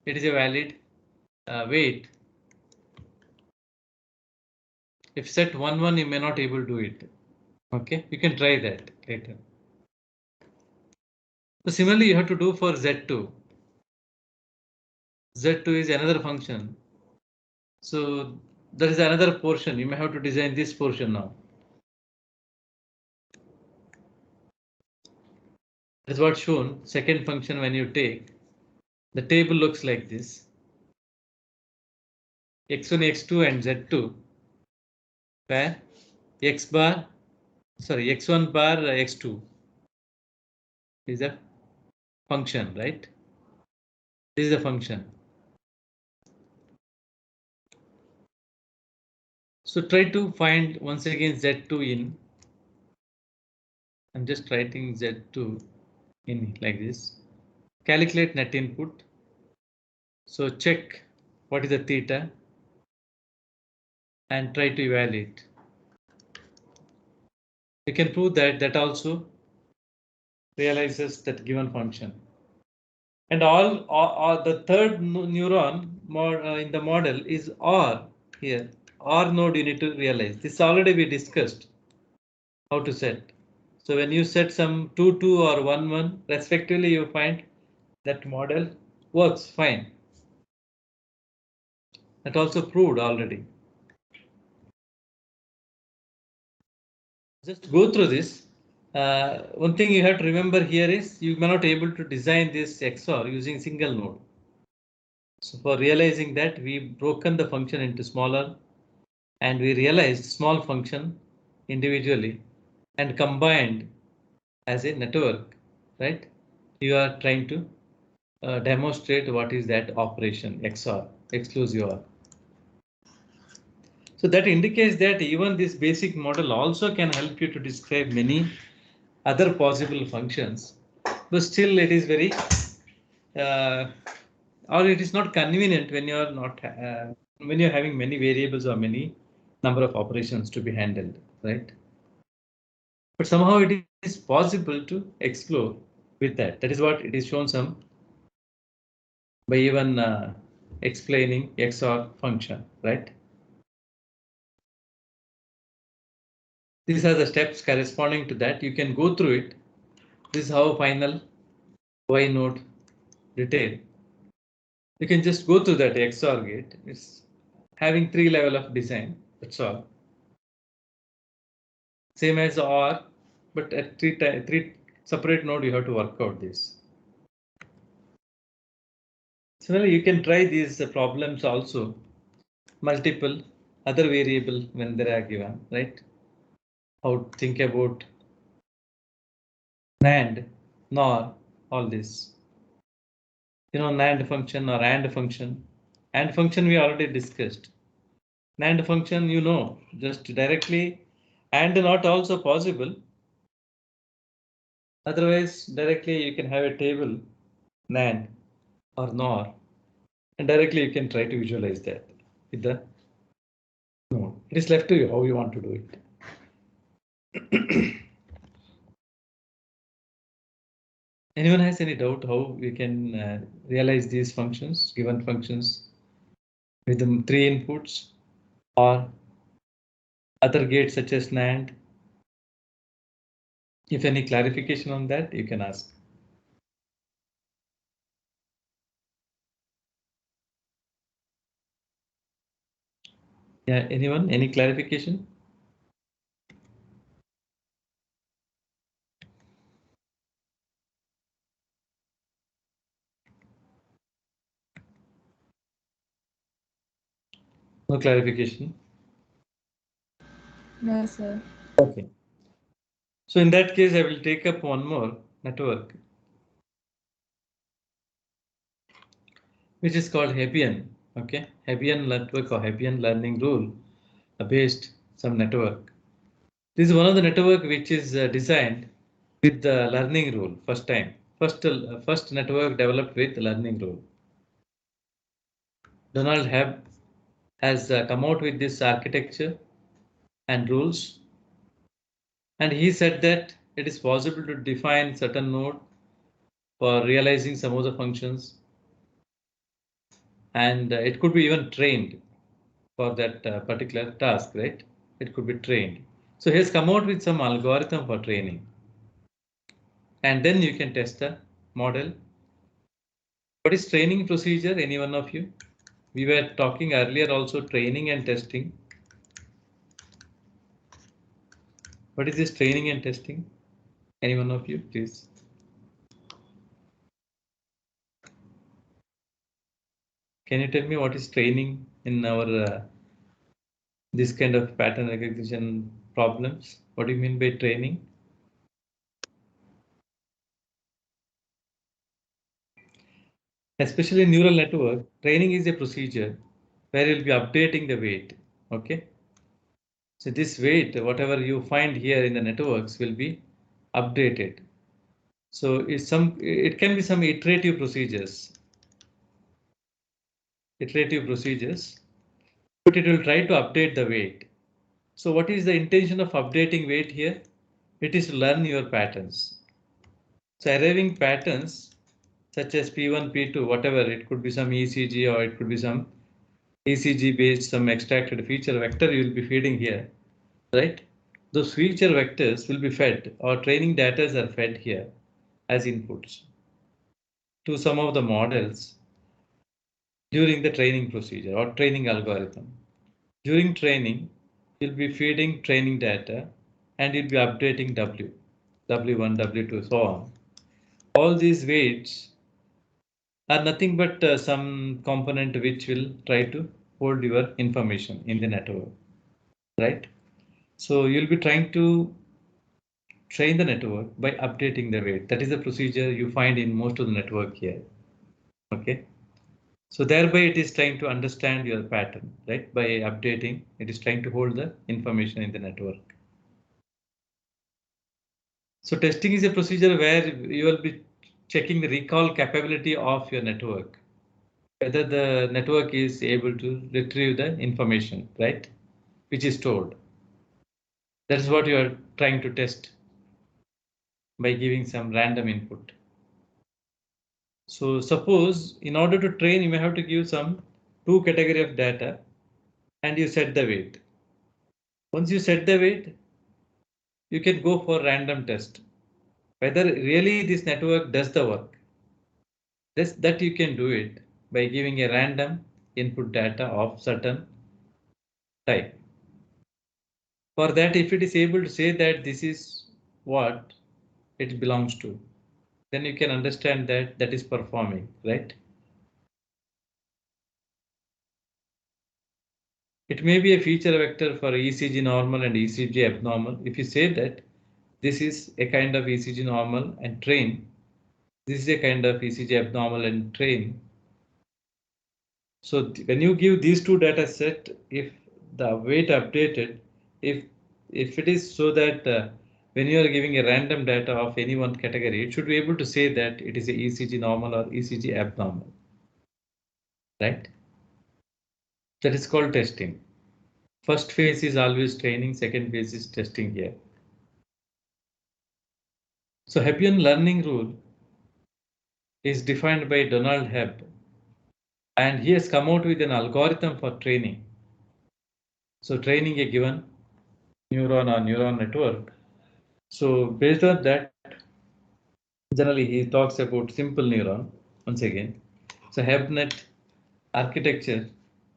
it is a valid weight. If set 1 1, you may not able to do it. Okay, you can try that later. So similarly, you have to do for Z2. Z2 is another function. So there is another portion. You may have to design this portion now. That's what's shown. Second function, when you take, the table looks like this. X1, X2 and Z2, where X1 bar, X2 is a function, right? This is a function. So try to find once again Z2 in. I'm just writing Z2 in like this. Calculate net input. So check what is the theta and try to evaluate. You can prove that that also realizes that given function. And all the third neuron in the model is OR here. OR node you need to realize. This already we discussed how to set. So when you set some 2 2 or 1 1 respectively, you find that model works fine. That also proved already. Just go through this. One thing you have to remember here is you may not able to design this XOR using single node. So for realizing that, we broken the function into smaller and we realized small function individually and combined as a network, right? You are trying to demonstrate what is that operation XOR, exclusive OR. So that indicates that even this basic model also can help you to describe many other possible functions, but still it is very or it is not convenient when you are not when you're having many variables or many number of operations to be handled, right? But somehow it is possible to explore with that. That is what it is shown some by even explaining XOR function, right? These are the steps corresponding to that. You can go through it. This is how final Y node detail. You can just go through that XOR gate. It's having 3 level of design. That's all. Same as OR, but at three separate node you have to work out this. Similarly, you can try these problems also. Multiple other variable when they are given, right? How to think about NAND, NOR, all this. You know, NAND function or AND function. AND function we already discussed. NAND function, you know, just directly AND not also possible. Otherwise, directly you can have a table NAND or NOR, and directly you can try to visualize that with the node. It is left to you how you want to do it. Anyone has any doubt how we can realize these functions, given functions with the 3 inputs or other gates such as NAND? If any clarification on that, you can ask. Yeah, anyone? Any clarification? No clarification? No, sir. Okay. So in that case, I will take up one more network, which is called Hebbian. Okay, Hebbian network or Hebbian learning rule based some network. This is one of the network which is designed with the learning rule first time. First network developed with learning rule. Donald Hebb has come out with this architecture and rules, and he said that it is possible to define certain node for realizing some of the functions, and it could be even trained for that particular task, right? It could be trained. So he has come out with some algorithm for training, and then you can test the model. What is training procedure? Any one of you? We were talking earlier also training and testing. What is this training and testing? Any one of you, please? Can you tell me what is training in our this kind of pattern recognition problems? What do you mean by training? Especially neural network, training is a procedure where you'll be updating the weight. Okay. So this weight, whatever you find here in the networks, will be updated. So it can be some iterative procedures. Iterative procedures, but it will try to update the weight. So what is the intention of updating weight here? It is to learn your patterns. So arriving patterns such as P1, P2, whatever, it could be some ECG or it could be some ECG based some extracted feature vector you will be feeding here, right? Those feature vectors will be fed or training data are fed here as inputs to some of the models during the training procedure or training algorithm. During training, you'll be feeding training data and you'll be updating W1, W2, so on. All these weights are nothing but some component which will try to hold your information in the network, right? So you'll be trying to train the network by updating the weight. That is the procedure you find in most of the network here. Okay. So thereby it is trying to understand your pattern, right? By updating, it is trying to hold the information in the network. So testing is a procedure where you will be checking the recall capability of your network, whether the network is able to retrieve the information, right? Which is stored. That is what you are trying to test by giving some random input. So suppose in order to train, you may have to give some two category of data and you set the weight. Once you set the weight, you can go for random test. Whether really this network does the work. That you can do it by giving a random input data of certain type. For that, if it is able to say that this is what it belongs to, then you can understand that that is performing, right? It may be a feature vector for ECG normal and ECG abnormal. If you say that this is a kind of ECG normal and train, this is a kind of ECG abnormal and train. So when you give these two data set, if the weight updated, if it is so that when you are giving a random data of any one category, it should be able to say that it is a ECG normal or ECG abnormal, right? That is called testing. First phase is always training, second phase is testing here. So Hebbian learning rule is defined by Donald Hebb, and he has come out with an algorithm for training. So training a given neuron or neuron network. So based on that, generally he talks about simple neuron once again. So HebNet architecture,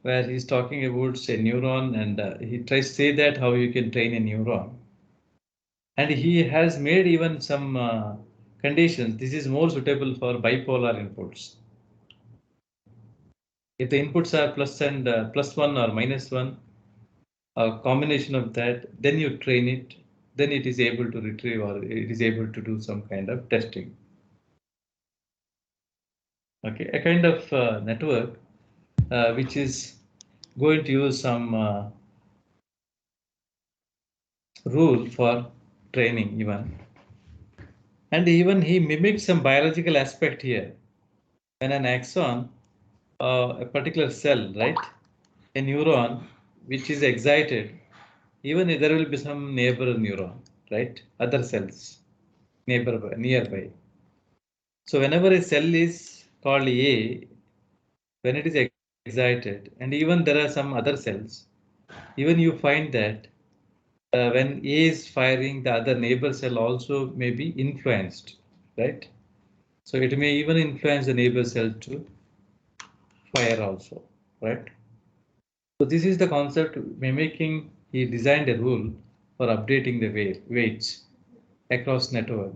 where he's talking about say neuron, and he tries to say that how you can train a neuron. And he has made even some conditions. This is more suitable for bipolar inputs. If the inputs are plus and +1 or -1, a combination of that, then you train it, then it is able to retrieve or it is able to do some kind of testing. Okay, a kind of network which is going to use some rule for training even. And even he mimics some biological aspect here. When an axon, a particular cell, right, a neuron which is excited, even there will be some neighbor neuron, right, other cells nearby. So whenever a cell is called A, when it is excited, and even there are some other cells, even you find that when A is firing, the other neighbor cell also may be influenced, right? So it may even influence the neighbor cell to fire also, right? So this is the concept mimicking. He designed a rule for updating the weights across network.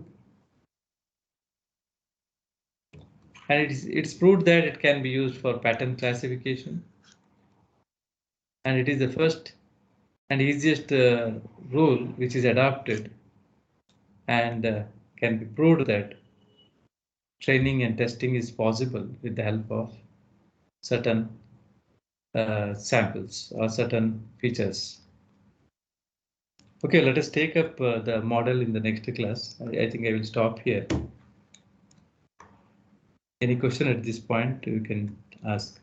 And it's proved that it can be used for pattern classification. And it is the first and easiest rule which is adopted and can be proved that training and testing is possible with the help of certain samples or certain features. Okay, let us take up the model in the next class. I think I will stop here. Any question at this point you can ask.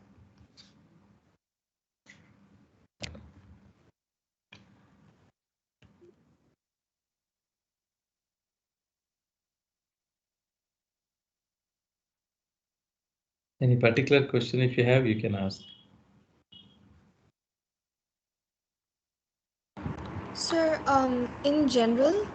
Any particular question if you have, you can ask. Sir, in general,